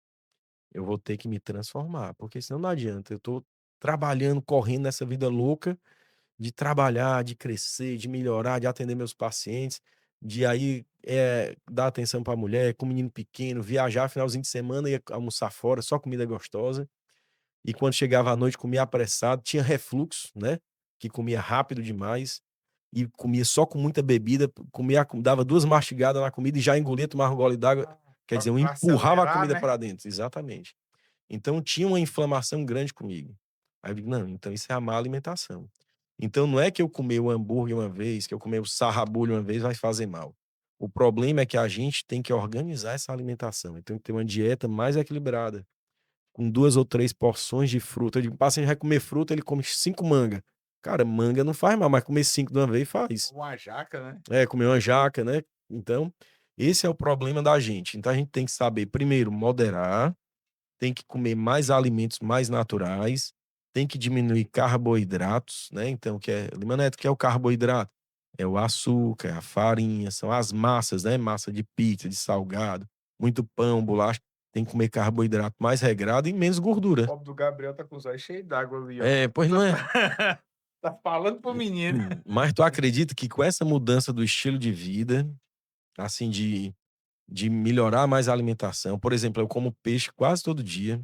Eu vou ter que me transformar, porque senão não adianta. Eu tô trabalhando, correndo nessa vida louca de trabalhar, de crescer, de melhorar, de atender meus pacientes, de aí dar atenção pra mulher, com menino pequeno, viajar finalzinho de semana, ia almoçar fora, só comida gostosa. E quando chegava à noite comia apressado, tinha refluxo, né, que comia rápido demais e comia só com muita bebida, dava 2 mastigadas na comida e já engolia, tomava um gole d'água, Ah, quer dizer, eu pra empurrava a acelerar, comida né? para dentro, exatamente. Então tinha uma inflamação grande comigo. Aí eu digo: "Não, então isso é a má alimentação". Então não é que eu comer o hambúrguer uma vez, que eu comer o sarrabulho uma vez vai fazer mal. O problema é que a gente tem que organizar essa alimentação, então tem que ter uma dieta mais equilibrada, com 2 ou 3 porções de fruta. Eu digo: "O paciente vai comer fruta, ele come 5 manga". Cara, manga não faz mal, mas comer 5 de uma vez faz. Uma jaca, né? É, comer uma jaca, né. Então, esse é o problema da gente. Então a gente tem que saber primeiro moderar, tem que comer mais alimentos mais naturais, tem que diminuir carboidratos, né, então que é Lima Neto, que é o carboidrato? É o açúcar, é a farinha, são as massas, né, massa de pizza, de salgado, muito pão, bolacha, tem que comer carboidrato mais regrado e menos O gordura. pobre do Gabriel tá com os olhos cheios d'água ali, ó. É, pois não é? Tá falando pro menino. Mas tu acredita que com essa mudança do estilo de vida, assim, de melhorar mais a alimentação, por exemplo, eu como peixe quase todo dia.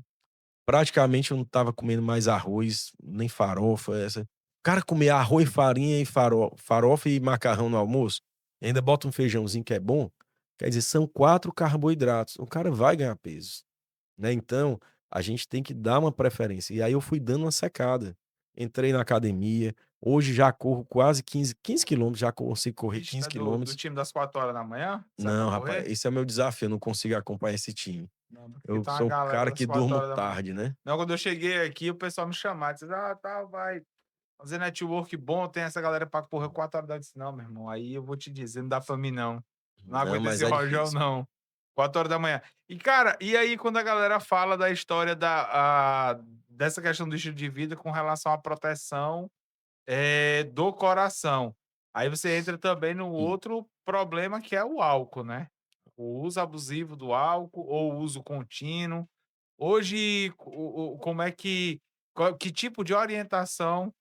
Praticamente eu não estava comendo mais arroz, nem farofa, essa cara, comer arroz, farinha e farofa e macarrão no almoço, e ainda bota um feijãozinho que é bom, quer dizer, são 4 carboidratos, o cara vai ganhar peso, né, então, a gente tem que dar uma preferência. E aí eu fui dando uma secada, entrei na academia, hoje já corro quase 15 quilômetros, já consigo correr Vixe, 15 tá do quilômetros. time das 4 horas da manhã? Sai pra Não, rapaz, correr? esse é o meu desafio, eu não consigo acompanhar esse time. Não, porque Eu tem uma sou o galera cara das que quatro durmo horas da manhã. tarde, né. Não, quando eu cheguei aqui, o pessoal me chamava, disse: "Ah, tá, vai fazer network bom, tem essa galera pra correr 4 horas". Eu disse: "Não, meu irmão, aí eu vou te dizer, não dá pra mim não. Não Não, aguento mas esse é rojão difícil. não". 4 horas da manhã. E, cara, e aí quando a galera fala da história dessa questão do estilo de vida com relação à proteção, do coração. Aí você entra também no Hum. outro problema que é o álcool, né. O uso abusivo do álcool ou o uso contínuo. Hoje, como é que tipo de orientação,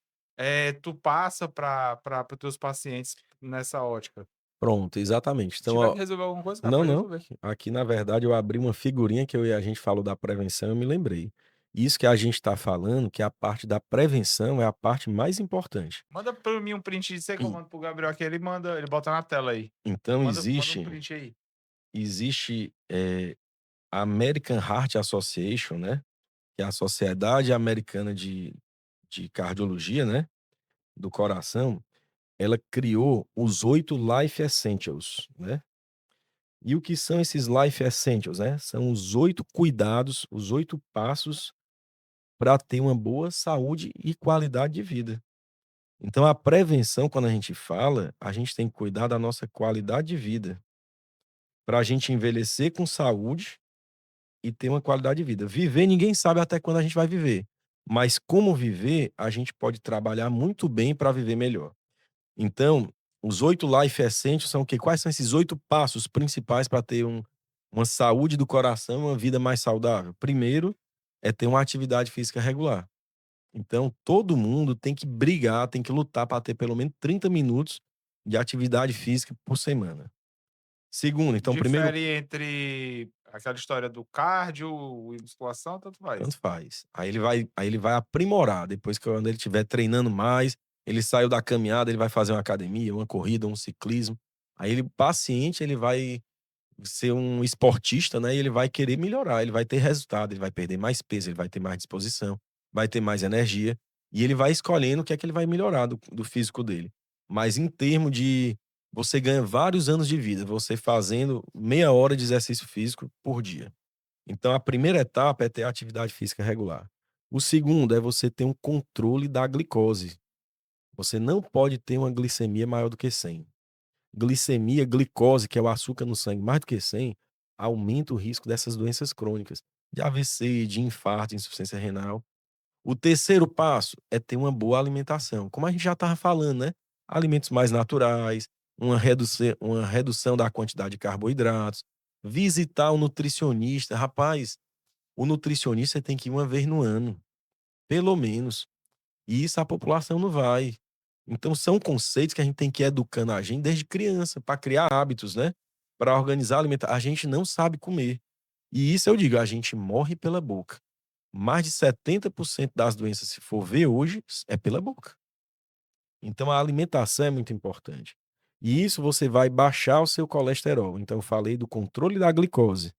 tu passa para os teus pacientes nessa ótica? Pronto, exatamente. Se Então, tiver ó, que resolver alguma coisa, cara, não, pode não, resolver. aqui na verdade eu abri uma figurinha que eu e a gente falou da prevenção, eu me lembrei. Isso que a gente está falando, que é a parte da prevenção é a parte mais importante. Manda para mim um print disso aí que eu Hum. mando para o Gabriel aqui, ele bota na tela aí. Então Manda um print aí. existe, a American Heart Association, né, que é a Sociedade Americana de Cardiologia, né, do coração, ela criou os 8 Life Essentials, né. E o que são esses Life Essentials, né? São os 8 cuidados, os 8 passos para ter uma boa saúde e qualidade de vida. Então, a prevenção, quando a gente fala, a gente tem que cuidar da nossa qualidade de vida, para a gente envelhecer com saúde e ter uma qualidade de vida. Viver, ninguém sabe até quando a gente vai viver, mas como viver, a gente pode trabalhar muito bem para viver melhor. Então, os 8 Life Essentials são o quê? Quais são esses 8 passos principais para ter uma saúde do coração, uma vida mais saudável? Primeiro, é ter uma atividade física regular. Então, todo mundo tem que brigar, tem que lutar para ter pelo menos 30 minutos de atividade física por semana. Segundo, então, primeiro, Difere entre aquela história do cardio e musculação, tanto faz. tanto faz. Aí ele vai aprimorar, depois que quando ele estiver treinando mais, ele saiu da caminhada, ele vai fazer uma academia, uma corrida, um ciclismo. Aí ele paciente, ele vai ser um esportista, né, e ele vai querer melhorar, ele vai ter resultado, ele vai perder mais peso, ele vai ter mais disposição, vai ter mais energia, e ele vai escolhendo o que é que ele vai melhorar do físico dele. Mas em termo de você ganha vários anos de vida, você fazendo meia hora de exercício físico por dia. Então a primeira etapa é ter atividade física regular. O segundo é você ter um controle da glicose. Você não pode ter uma glicemia maior do que 100. Glicemia, glicose, que é o açúcar no sangue, mais do que 100, aumenta o risco dessas doenças crônicas, de AVC, de infarto, insuficiência renal. O terceiro passo é ter uma boa alimentação. Como a gente já estava falando, né? Alimentos mais naturais, uma redução da quantidade de carboidratos, visitar o nutricionista. Rapaz, o nutricionista tem que ir uma vez no ano, pelo menos. E isso a população não vai. Então são conceitos que a gente tem que ir educando a gente desde criança, para criar hábitos, né. para organizar a alimentação. A gente não sabe comer. E isso eu digo, a gente morre pela boca. Mais de 70% das doenças, se for ver hoje, é pela boca. Então a alimentação é muito importante. E isso você vai baixar o seu colesterol. Então eu falei do controle da glicose.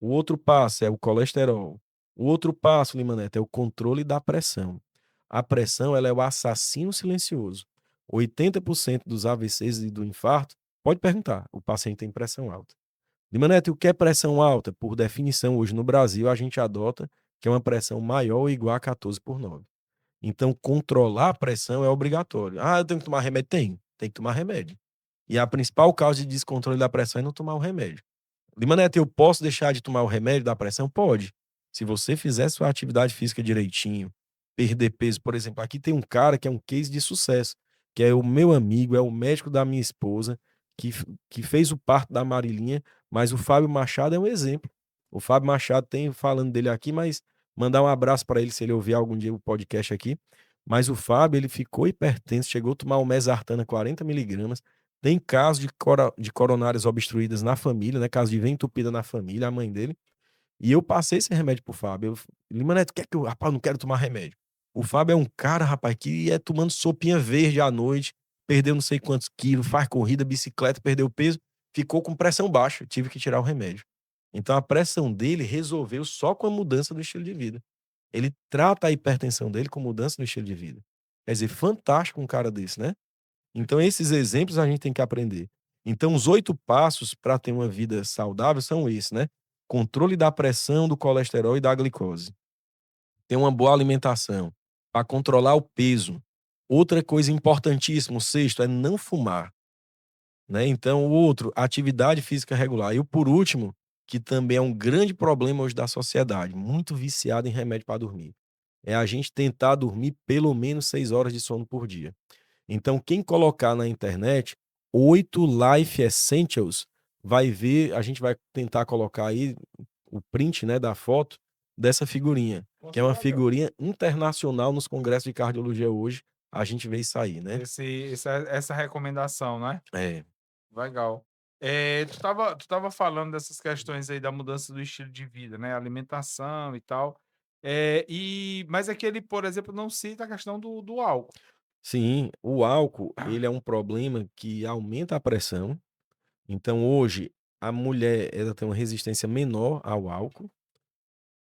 O outro passo é o colesterol. O outro passo, Lima Neto, é o controle da pressão. A pressão, ela é o assassino silencioso. 80% dos AVCs e do infarto, pode perguntar, o paciente tem pressão alta. Lima Neto, e o que é pressão alta? Por definição, hoje no Brasil, a gente adota que é uma pressão maior ou igual a 14/9. Então, controlar a pressão é obrigatório. Ah, eu tenho que tomar remédio? Tem que tomar remédio. E a principal causa de descontrole da pressão é não tomar o remédio. Lima Neto, eu posso deixar de tomar o remédio da pressão? Pode. Se você fizer sua atividade física direitinho, perder peso, por exemplo, aqui tem um cara que é um case de sucesso, que é o meu amigo, é o médico da minha esposa, que fez o parto da Marilinha, mas o Fábio Machado é um exemplo. O Fábio Machado tem falando dele aqui, mas mandar um abraço para ele se ele ouvir algum dia o podcast aqui. Mas o Fábio, ele ficou hipertenso, chegou a tomar o mesartana 40 miligramas, tem casos de coronárias obstruídas na família, né? Caso de veia entupida na família, a mãe dele. E eu passei esse remédio pro Fábio. Lima Neto, quer que eu. Rapaz, não quero tomar remédio. O Fábio é um cara, rapaz, que ia tomando sopinha verde à noite, perdeu não sei quantos quilos, faz corrida, bicicleta, perdeu peso, ficou com pressão baixa. Tive que tirar o remédio. Então a pressão dele resolveu só com a mudança do estilo de vida. Ele trata a hipertensão dele com mudança no estilo de vida. Quer dizer, fantástico um cara desse, né? Então, esses exemplos a gente tem que aprender. Então, os 8 passos para ter uma vida saudável são esses, né? Controle da pressão, do colesterol e da glicose. Ter uma boa alimentação para controlar o peso. Outra coisa importantíssima, o sexto, é não fumar, né? Então, o outro, atividade física regular. E o por último, que também é um grande problema hoje da sociedade, muito viciado em remédio para dormir, é a gente tentar dormir pelo menos 6 horas de sono por dia. Então, quem colocar na internet 8 Life Essentials, vai ver, a gente vai tentar colocar aí o print, né, da foto dessa figurinha, que é uma figurinha internacional nos congressos de cardiologia hoje, a gente vê isso aí, né. Essa recomendação, né? É. Legal. Tu tava falando dessas questões aí da mudança do estilo de vida, né, alimentação e tal, mas aquele, por exemplo, não cita a questão do álcool. Sim, o álcool, ele é um problema que aumenta a pressão, então hoje a mulher, ela tem uma resistência menor ao álcool.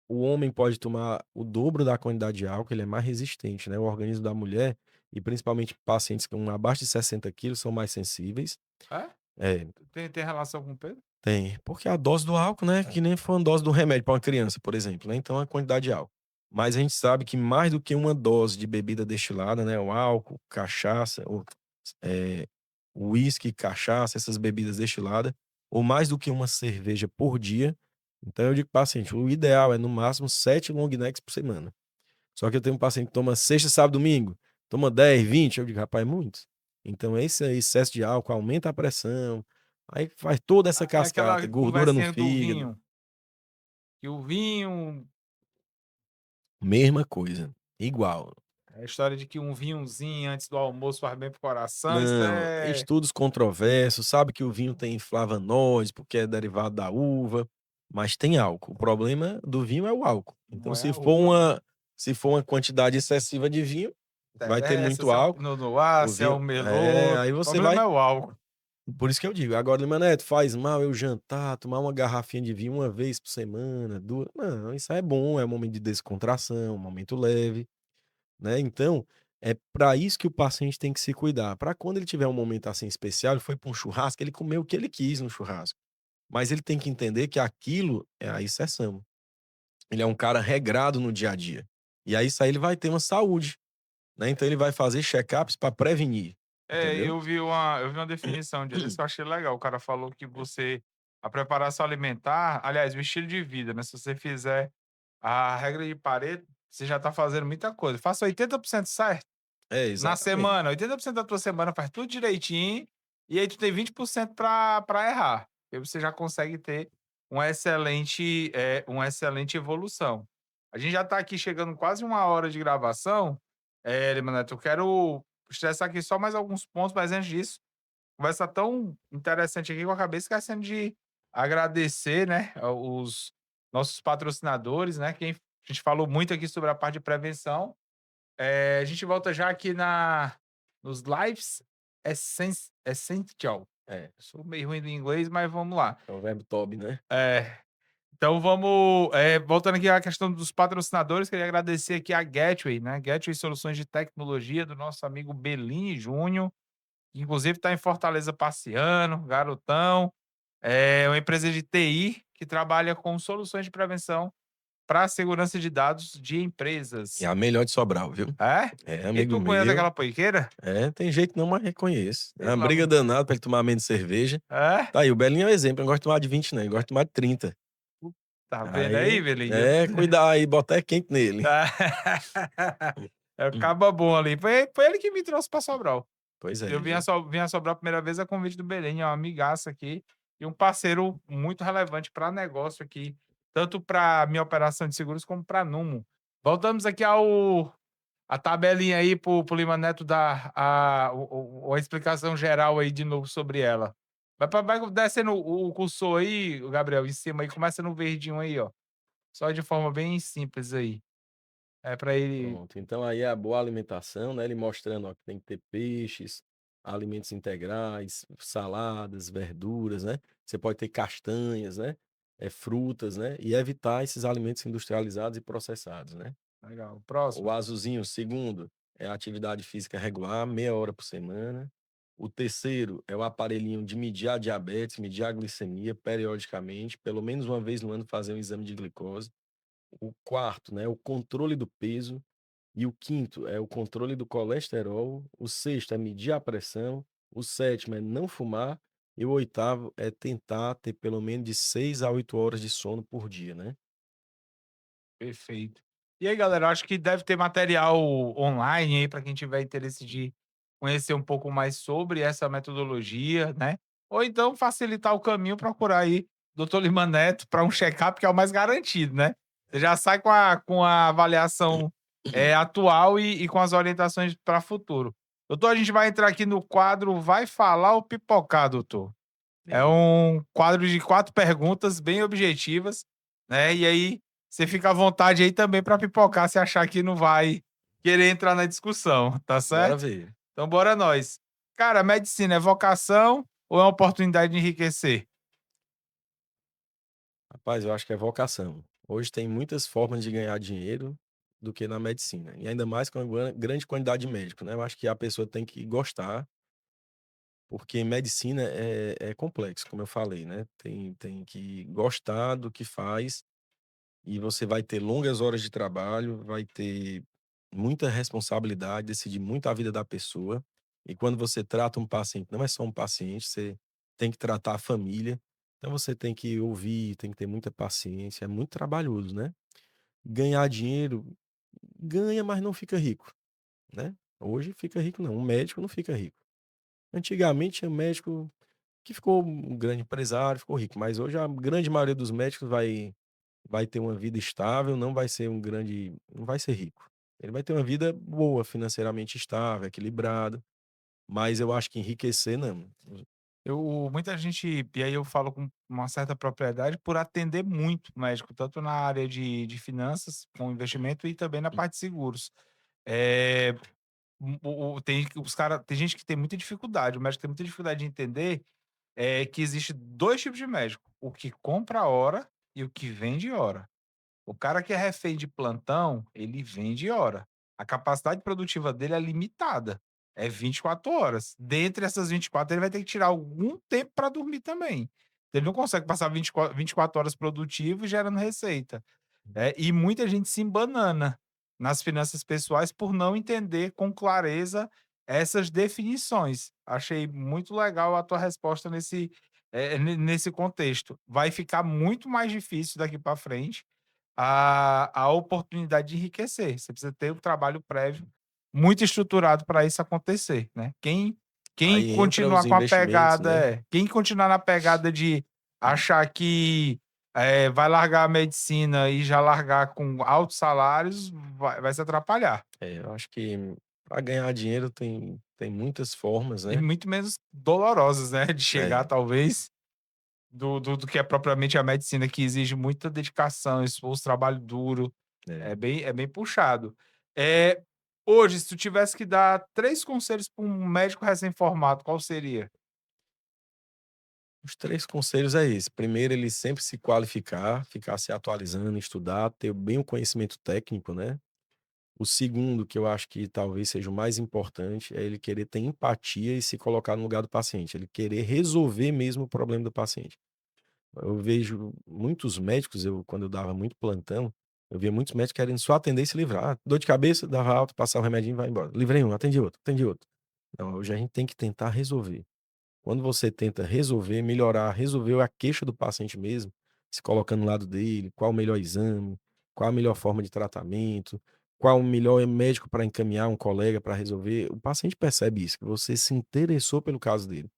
O homem pode tomar o dobro da quantidade de álcool, ele é mais resistente, né, o organismo da mulher, e principalmente pacientes com abaixo de 60 quilos são mais sensíveis. É? É, Tem relação com o peso? tem. Porque a dose do álcool, né, que nem foi uma dose do remédio para uma criança, por exemplo, né, então a quantidade de álcool. Mas a gente sabe que mais do que uma dose de bebida destilada, né, o álcool, cachaça, eh, o uísque, cachaça, essas bebidas destiladas, ou mais do que uma cerveja por dia, então eu digo para o paciente, o ideal é no máximo 7 long necks por semana. Só que eu tenho um paciente que toma sexta, sábado, domingo, toma 10, 20, eu digo: "Rapaz, é muito". Então esse excesso de álcool aumenta a pressão, aí faz toda essa É cascata, aquela gordura no conversinha do fígado, vinho, que o vinho mesma coisa, igual. a história de que um vinhozinho antes do almoço faz bem pro coração, isso Não, é estudos controversos, sabe que o vinho tem flavonoides, porque é derivado da uva, mas tem álcool. O problema do vinho é o álcool. Então não é a uva. se for uma quantidade excessiva de vinho, vai ter Interessa muito se é um álcool, pinot noir, o se é um vinho merlot, aí o você problema vai. é o álcool. Por isso que eu digo, agora, Lima Neto, faz mal eu jantar, tomar uma garrafinha de vinho uma vez por semana, 2, não, isso aí é bom, é um momento de descontração, um momento leve, né. Então, é para isso que o paciente tem que se cuidar, para quando ele tiver um momento, assim, especial, ele foi para um churrasco, ele comeu o que ele quis no churrasco, mas ele tem que entender que aquilo é a exceção. Ele é um cara regrado no dia a dia, e aí isso aí ele vai ter uma saúde, né, então ele vai fazer check-ups para prevenir, entendeu? Eu vi uma definição um dia desse que eu achei legal, o cara falou que a preparação alimentar, aliás, o estilo de vida, né, se você fizer a regra de Pareto, você já tá fazendo muita coisa. Faça 80% certo É, na exatamente. semana, 80% da tua semana faz tudo direitinho, e aí tu tem 20% pra errar, e aí você já consegue ter uma excelente evolução. A gente já tá aqui chegando quase 1 hora de gravação, Lima Neto, eu quero estressar aqui só mais alguns pontos, mas antes disso, conversa tão interessante aqui que eu acabei esquecendo de agradecer, né, os nossos patrocinadores, né, quem a gente falou muito aqui sobre a parte de prevenção. A gente volta já aqui nos Lives Essential. É, Eu sou meio ruim do inglês, mas vamos lá. é o verbo to be, né? É, então vamos, voltando aqui à questão dos patrocinadores, queria agradecer aqui a Gateway, né, Gateway Soluções de Tecnologia, do nosso amigo Bellini Júnior, que inclusive está em Fortaleza passeando, garotão. É uma empresa de TI que trabalha com soluções de prevenção para a segurança de dados de E empresas. a melhor de Sobral, viu? É? É, E amigo tu conhece meu. aquela poiqueira? É, tem jeito não, mas reconheço. É uma Pelo briga amor danada pra ele tomar menos cerveja. é? Tá aí, o Belinho é um exemplo, eu não gosto de tomar de 20 não, ele gosta de tomar de 30. Tá vendo aí, Aí, Belinho? é, cuidar aí, botar é quente nele. É o caba bom ali. Foi ele que me trouxe pra Sobral. Pois é, Eu viu? vim a Sobral a primeira vez a convite do Belém, é uma amigaça aqui e um parceiro muito relevante para negócio aqui, tanto para minha operação de seguros como pra Numo. Voltamos aqui ao a tabelinha aí pro Lima Neto dar a explicação geral aí de novo sobre ela. Vai descendo o cursor aí, o Gabriel, em cima aí, começa no verdinho aí, ó. Só de forma bem simples aí. É para ele. Pronto. Então aí é a boa alimentação, né? Ele mostrando, ó, que tem que ter peixes, alimentos integrais, saladas, verduras, né? Você pode ter castanhas, né? Frutas, né? E evitar esses alimentos industrializados e processados, né? Legal. O Próximo. azulzinho, o segundo, é a atividade física regular, meia hora por semana. O terceiro é o aparelhinho de medir a diabetes, medir a glicemia periodicamente, pelo menos uma vez no ano fazer um exame de glicose. O quarto, né, o controle do peso. E o quinto é o controle do colesterol. O sexto é medir a pressão. O sétimo é não fumar. E o oitavo é tentar ter pelo menos de 6 a 8 horas de sono por dia, né? Perfeito. E aí, galera, eu acho que deve ter material online aí para quem tiver interesse de conhecer um pouco mais sobre essa metodologia, né? Ou então facilitar o caminho, procurar aí Dr. Lima Neto para um check-up que é o mais garantido, né? Você já sai com a avaliação atual e com as orientações para futuro. Doutor, a gente vai entrar aqui no quadro Vai Falar ou Pipocar, doutor? É Eita. um quadro de 4 perguntas bem objetivas, né, e aí você fica à vontade aí também para pipocar se achar que não vai querer entrar na discussão, tá Bora certo? ver. Então bora nós. Cara, medicina é vocação ou é uma oportunidade de enriquecer? Rapaz, eu acho que é vocação. Hoje tem muitas formas de ganhar dinheiro do que na medicina. E ainda mais com a grande quantidade de médicos, né? Eu acho que a pessoa tem que gostar, porque medicina é complexo, como eu falei, né? Tem que gostar do que faz e você vai ter longas horas de trabalho, vai ter muita responsabilidade, decidir muito a vida da pessoa. E quando você trata um paciente, não é só um paciente, você tem que tratar a família. Então você tem que ouvir, tem que ter muita paciência, é muito trabalhoso, né? Ganhar dinheiro, ganha, mas não fica rico, né? Hoje fica rico não, um médico não fica rico. Antigamente tinha médico que ficou um grande empresário, ficou rico, mas hoje a grande maioria dos médicos vai ter uma vida estável, não vai ser não vai ser rico. Ele vai ter uma vida boa, financeiramente estável, equilibrada, mas eu acho que enriquecer não. Muita gente, e aí eu falo com uma certa propriedade, por atender muito médico, tanto na área de finanças, com investimento, e também na parte de seguros. Eh, tem gente que tem muita dificuldade, o médico tem muita dificuldade de entender que existe 2 tipos de médico: o que compra a hora e o que vende hora. O cara que é refém de plantão, ele vende hora. A capacidade produtiva dele é limitada, é 24 horas. Dentre essas 24, ele vai ter que tirar algum tempo para dormir também. Ele não consegue passar 24 horas produtivo e gerando receita. E muita gente se embanana nas finanças pessoais por não entender com clareza essas definições. Achei muito legal a tua resposta nesse contexto. Vai ficar muito mais difícil daqui para frente a oportunidade de enriquecer. Você precisa ter um trabalho prévio muito estruturado para isso acontecer, né. Quem Aí entra continuar os com a investimentos, pegada né? quem continuar na pegada de achar que, vai largar a medicina e já largar com altos salários, vai se atrapalhar. Eu acho que para ganhar dinheiro tem muitas formas, E né. muito menos dolorosas, né, de chegar É, talvez do que é propriamente a medicina, que exige muita dedicação, esforço, trabalho duro, é. é bem puxado. Hoje, se tu tivesse que dar 3 conselhos para um médico recém-formado, qual seria? Os 3 conselhos é esse: primeiro, ele sempre se qualificar, ficar se atualizando, estudar, ter bem o conhecimento técnico, né. O segundo, que eu acho que talvez seja o mais importante, é ele querer ter empatia e se colocar no lugar do paciente, ele querer resolver mesmo o problema do paciente. Eu vejo muitos médicos, quando eu dava muito plantão, eu via muitos médicos querendo só atender e se livrar. Ah, dor de cabeça, dava alta, passava o remedinho e vai embora. Livrei um, atendi outro, atendi outro. Não, hoje a gente tem que tentar resolver. Quando você tenta resolver, melhorar, resolver a queixa do paciente mesmo, se colocando no lado dele, qual o melhor exame, qual a melhor forma de tratamento, qual o melhor médico para encaminhar um colega para resolver, o paciente percebe isso, que você se interessou pelo caso dele.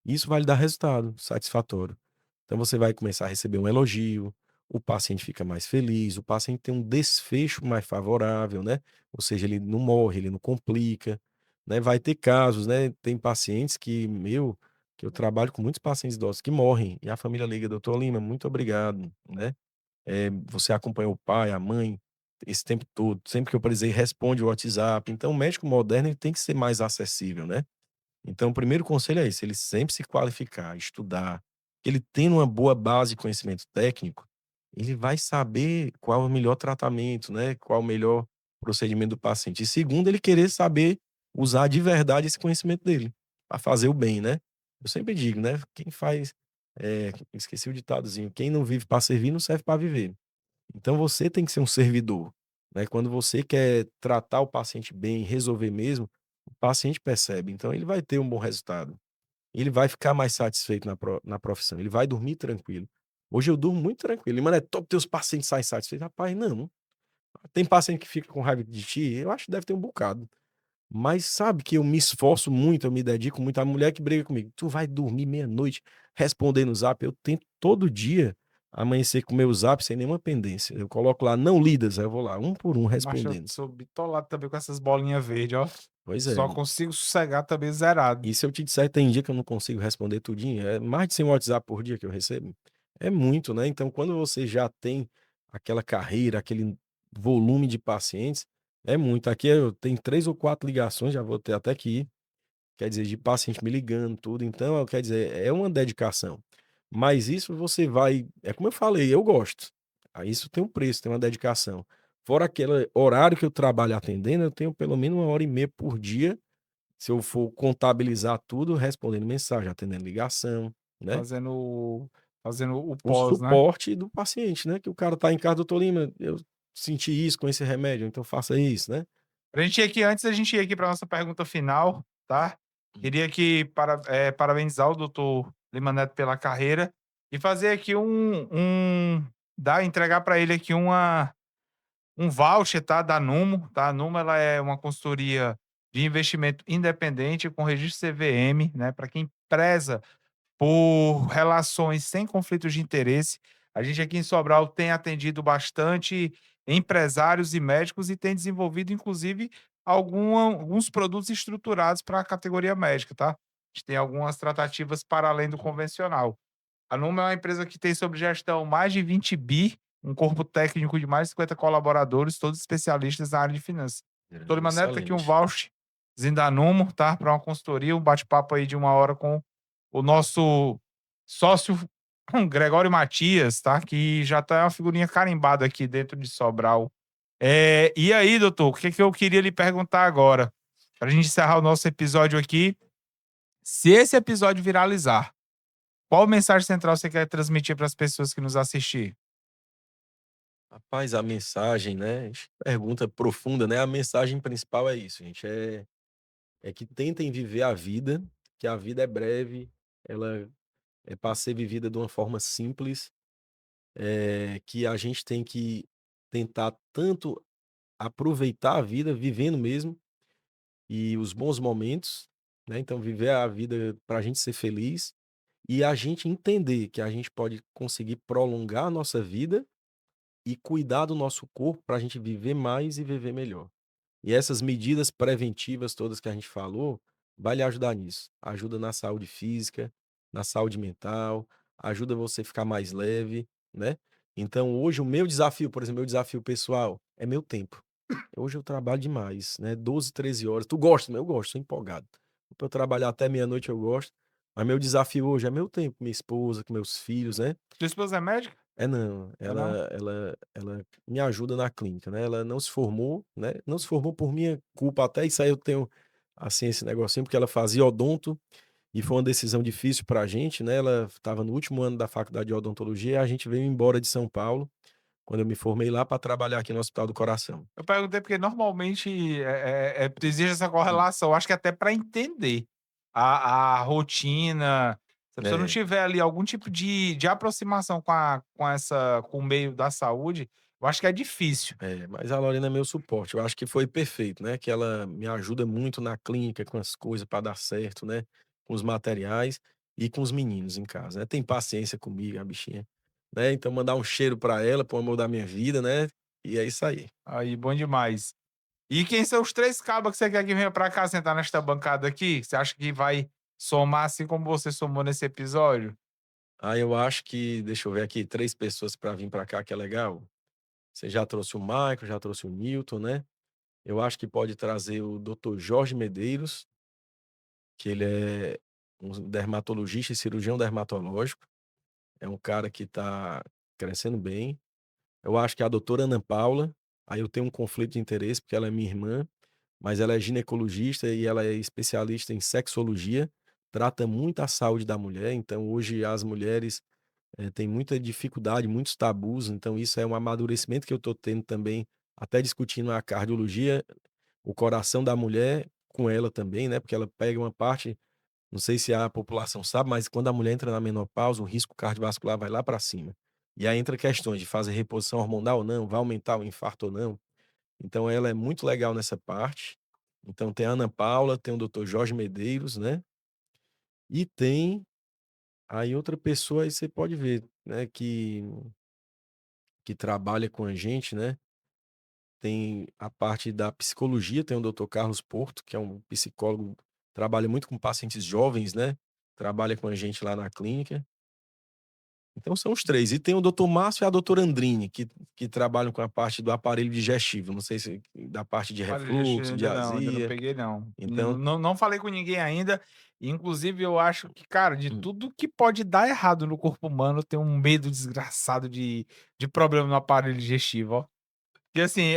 Isso vai lhe dar resultado satisfatório. Então você vai começar a receber um elogio, o paciente fica mais feliz, o paciente tem um desfecho mais favorável, né? Ou seja, ele não morre, ele não complica, né? Vai ter casos, né? Tem pacientes que eu trabalho com muitos pacientes idosos que morrem e a família liga, doutor Lima, muito obrigado, né? Você acompanhou o pai, a mãe esse tempo todo, sempre que eu precisei responde o WhatsApp. Então o médico moderno ele tem que ser mais acessível, né? Então, o primeiro conselho é esse, ele sempre se qualificar, estudar, ele tendo uma boa base de conhecimento técnico, ele vai saber qual é o melhor tratamento, né, qual o melhor procedimento do paciente. E segundo, ele querer saber usar de verdade esse conhecimento dele, para fazer o bem, né. Eu sempre digo, né, quem faz, esqueci o ditadozinho: "Quem não vive para servir, não serve para viver". Então você tem que ser um servidor, né, quando você quer tratar o paciente bem, resolver mesmo, o paciente percebe, então ele vai ter um bom resultado. Ele vai ficar mais satisfeito na profissão, ele vai dormir tranquilo. Hoje eu durmo muito tranquilo. "Mano, é top teus pacientes saem satisfeitos", rapaz, não. Tem paciente que fica com raiva de ti? Eu acho que deve ter um bocado. Mas sabe que eu me esforço muito, eu me dedico muito. A mulher que briga comigo: "Tu vai dormir meia-noite respondendo o Zap", eu tento todo dia amanhecer com o meu Zap sem nenhuma pendência. Eu coloco lá: "Não lidas", aí eu vou lá, um por um Mas eu respondendo. sou bitolado também com essas bolinhas verdes, ó. Pois é. Só consigo sossegar também zerado. E se eu te disser, tem dia que eu não consigo responder tudinho, é mais de 100 WhatsApp por dia que eu recebo. É muito, né. Então quando você já tem aquela carreira, aquele volume de pacientes, é muito. Aqui eu tenho 3 ou 4 ligações, já vou ter até que ir. Quer dizer, de paciente me ligando, tudo, então, quer dizer, é uma dedicação. Mas isso você vai é como eu falei, eu gosto. Isso tem um preço, tem uma dedicação. Fora aquele horário que eu trabalho atendendo, eu tenho pelo menos 1h30 por dia, se eu for contabilizar tudo, respondendo mensagem, atendendo ligação, né. Fazendo fazendo o O pós, né. suporte do paciente, né, que o cara tá em casa: "Doutor Lima, eu senti isso com esse remédio, então faça isso", né. Pra gente ir aqui antes da gente ir aqui pra nossa pergunta final, tá. Hum. Queria aqui parabenizar o doutor Lima Neto pela carreira e fazer aqui entregar para ele aqui um voucher, tá, da Numo, tá. A Numo ela é uma consultoria de investimento independente com registro CVM, né, para quem preza por relações sem conflitos de interesse. A gente aqui em Sobral tem atendido bastante empresários e médicos e tem desenvolvido, inclusive, alguns produtos estruturados para a categoria médica, tá? A gente tem algumas tratativas para além do convencional. A Numa é uma empresa que tem sob gestão mais de 20 bi, um corpo técnico de mais de 50 colaboradores, todos especialistas na área de finanças. Doutor Lima Neto, aqui um Excelente. voucherzinho da Numo, tá? Para uma consultoria, um bate-papo aí de 1 hora com o nosso sócio Gregório Matias, tá? Que já tá uma figurinha carimbada aqui dentro de Sobral. E aí, doutor, o que que eu queria lhe perguntar agora? Para a gente encerrar o nosso episódio aqui, se esse episódio viralizar, qual mensagem central você quer transmitir para as pessoas que nos assistir? Rapaz, a mensagem, né, pergunta profunda, né, a mensagem principal é isso, gente, é que tentem viver a vida, que a vida é breve, ela é para ser vivida de uma forma simples, que a gente tem que tentar tanto aproveitar a vida, vivendo mesmo, e os bons momentos, né, então viver a vida para a gente ser feliz, e a gente entender que a gente pode conseguir prolongar a nossa vida e cuidar do nosso corpo para a gente viver mais e viver melhor. E essas medidas preventivas todas que a gente falou, vai lhe ajudar nisso. Ajuda na saúde física, na saúde mental, ajuda você a ficar mais leve, né. Então hoje o meu desafio, por exemplo, meu desafio pessoal é meu tempo. Hoje eu trabalho demais, né, 12, 13 horas. Tu gosta? Eu gosto, sou empolgado. Pra eu trabalhar até meia-noite eu gosto, mas meu desafio hoje é meu tempo, minha esposa, com meus filhos, né. Sua esposa é médica? É não, É não? ela me ajuda na clínica, né, ela não se formou, né, não se formou por minha culpa, até isso aí eu tenho, assim, esse negocinho, porque ela fazia odonto, e foi uma decisão difícil pra gente, né, ela estava no último ano da faculdade de odontologia, e a gente veio embora de São Paulo, quando eu me formei lá, para trabalhar aqui no Hospital do Coração. Eu perguntei porque normalmente existe essa Hum. correlação, acho que até para entender a rotina, se a pessoa não É. tiver ali algum tipo de aproximação com o meio da saúde, eu acho que é difícil. É, mas a Lorena é meu suporte. Eu acho que foi perfeito, né, que ela me ajuda muito na clínica, com as coisas para dar certo, né, com os materiais e com os meninos em casa, né. Tem paciência comigo, a bichinha, né. Então mandar um cheiro para ela, para o amor da minha vida, né, e é isso aí. Aí, bom demais. E quem são os 3 cabas que você quer que venha pra cá sentar nesta bancada aqui? Você acha que vai somar assim como você somou nesse episódio? Aí eu acho que deixa eu ver aqui, 3 pessoas para vir para cá que é legal. Você já trouxe o Michael, já trouxe o Newton, né. Eu acho que pode trazer o doutor Jorge Medeiros, que ele é um dermatologista e cirurgião dermatológico. É um cara que está crescendo bem. Eu acho que a doutora Ana Paula, aí eu tenho um conflito de interesse, porque ela é minha irmã, mas ela é ginecologista e ela é especialista em sexologia, trata muito a saúde da mulher, então hoje as mulheres, têm muita dificuldade, muitos tabus, então isso é um amadurecimento que eu estou tendo também, até discutindo a cardiologia, o coração da mulher com ela também, né, porque ela pega uma parte, não sei se a população sabe, mas quando a mulher entra na menopausa, o risco cardiovascular vai lá para cima. E aí entra questões de fazer reposição hormonal ou não, vai aumentar o infarto ou não. Então ela é muito legal nessa parte. Então tem a Ana Paula, tem o doutor Jorge Medeiros, né, e tem aí outra pessoa, aí você pode ver, né, que trabalha com a gente, né, tem a parte da psicologia, tem o doutor Carlos Porto, que é um psicólogo, trabalha muito com pacientes jovens, né, trabalha com a gente lá na clínica. Então são os 3. E tem o doutor Márcio e a doutora Andrine, que trabalham com a parte do aparelho digestivo, não sei se da parte de Olha, já refluxo, de ainda não azia. peguei não. Então Não falei com ninguém ainda, inclusive eu acho que, cara, de hum, tudo que pode dar errado no corpo humano, eu tenho um medo desgraçado de problema no aparelho digestivo, ó. Porque assim,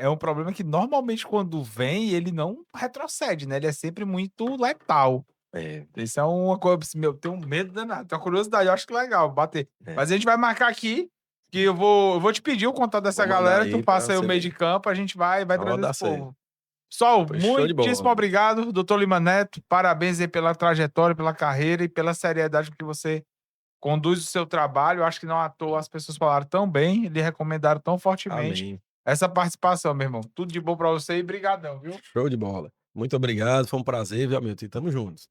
é um problema que normalmente quando vem, ele não retrocede, né, ele é sempre muito letal. é, Isso é uma coisa assim, meu, eu tenho um medo danado, tenho uma curiosidade, eu acho que legal bater. é. Mas a gente vai marcar aqui, que eu vou te pedir o contato Vou dessa mandar galera, tu aí pra passa aí o você meio de ver. campo, a gente vai Ó, trazer dá esse certo. povo. Pessoal, Pois show de muitíssimo bola. obrigado, doutor Lima Neto, parabéns aí pela trajetória, pela carreira e pela seriedade com que você conduz o seu trabalho. Eu acho que não à toa as pessoas falaram tão bem, lhe recomendaram tão fortemente Amém. essa participação, meu irmão. Tudo de bom pra você e brigadão, viu? Show de bola. Muito obrigado, foi um prazer, viu, Hamilton, e tamo juntos.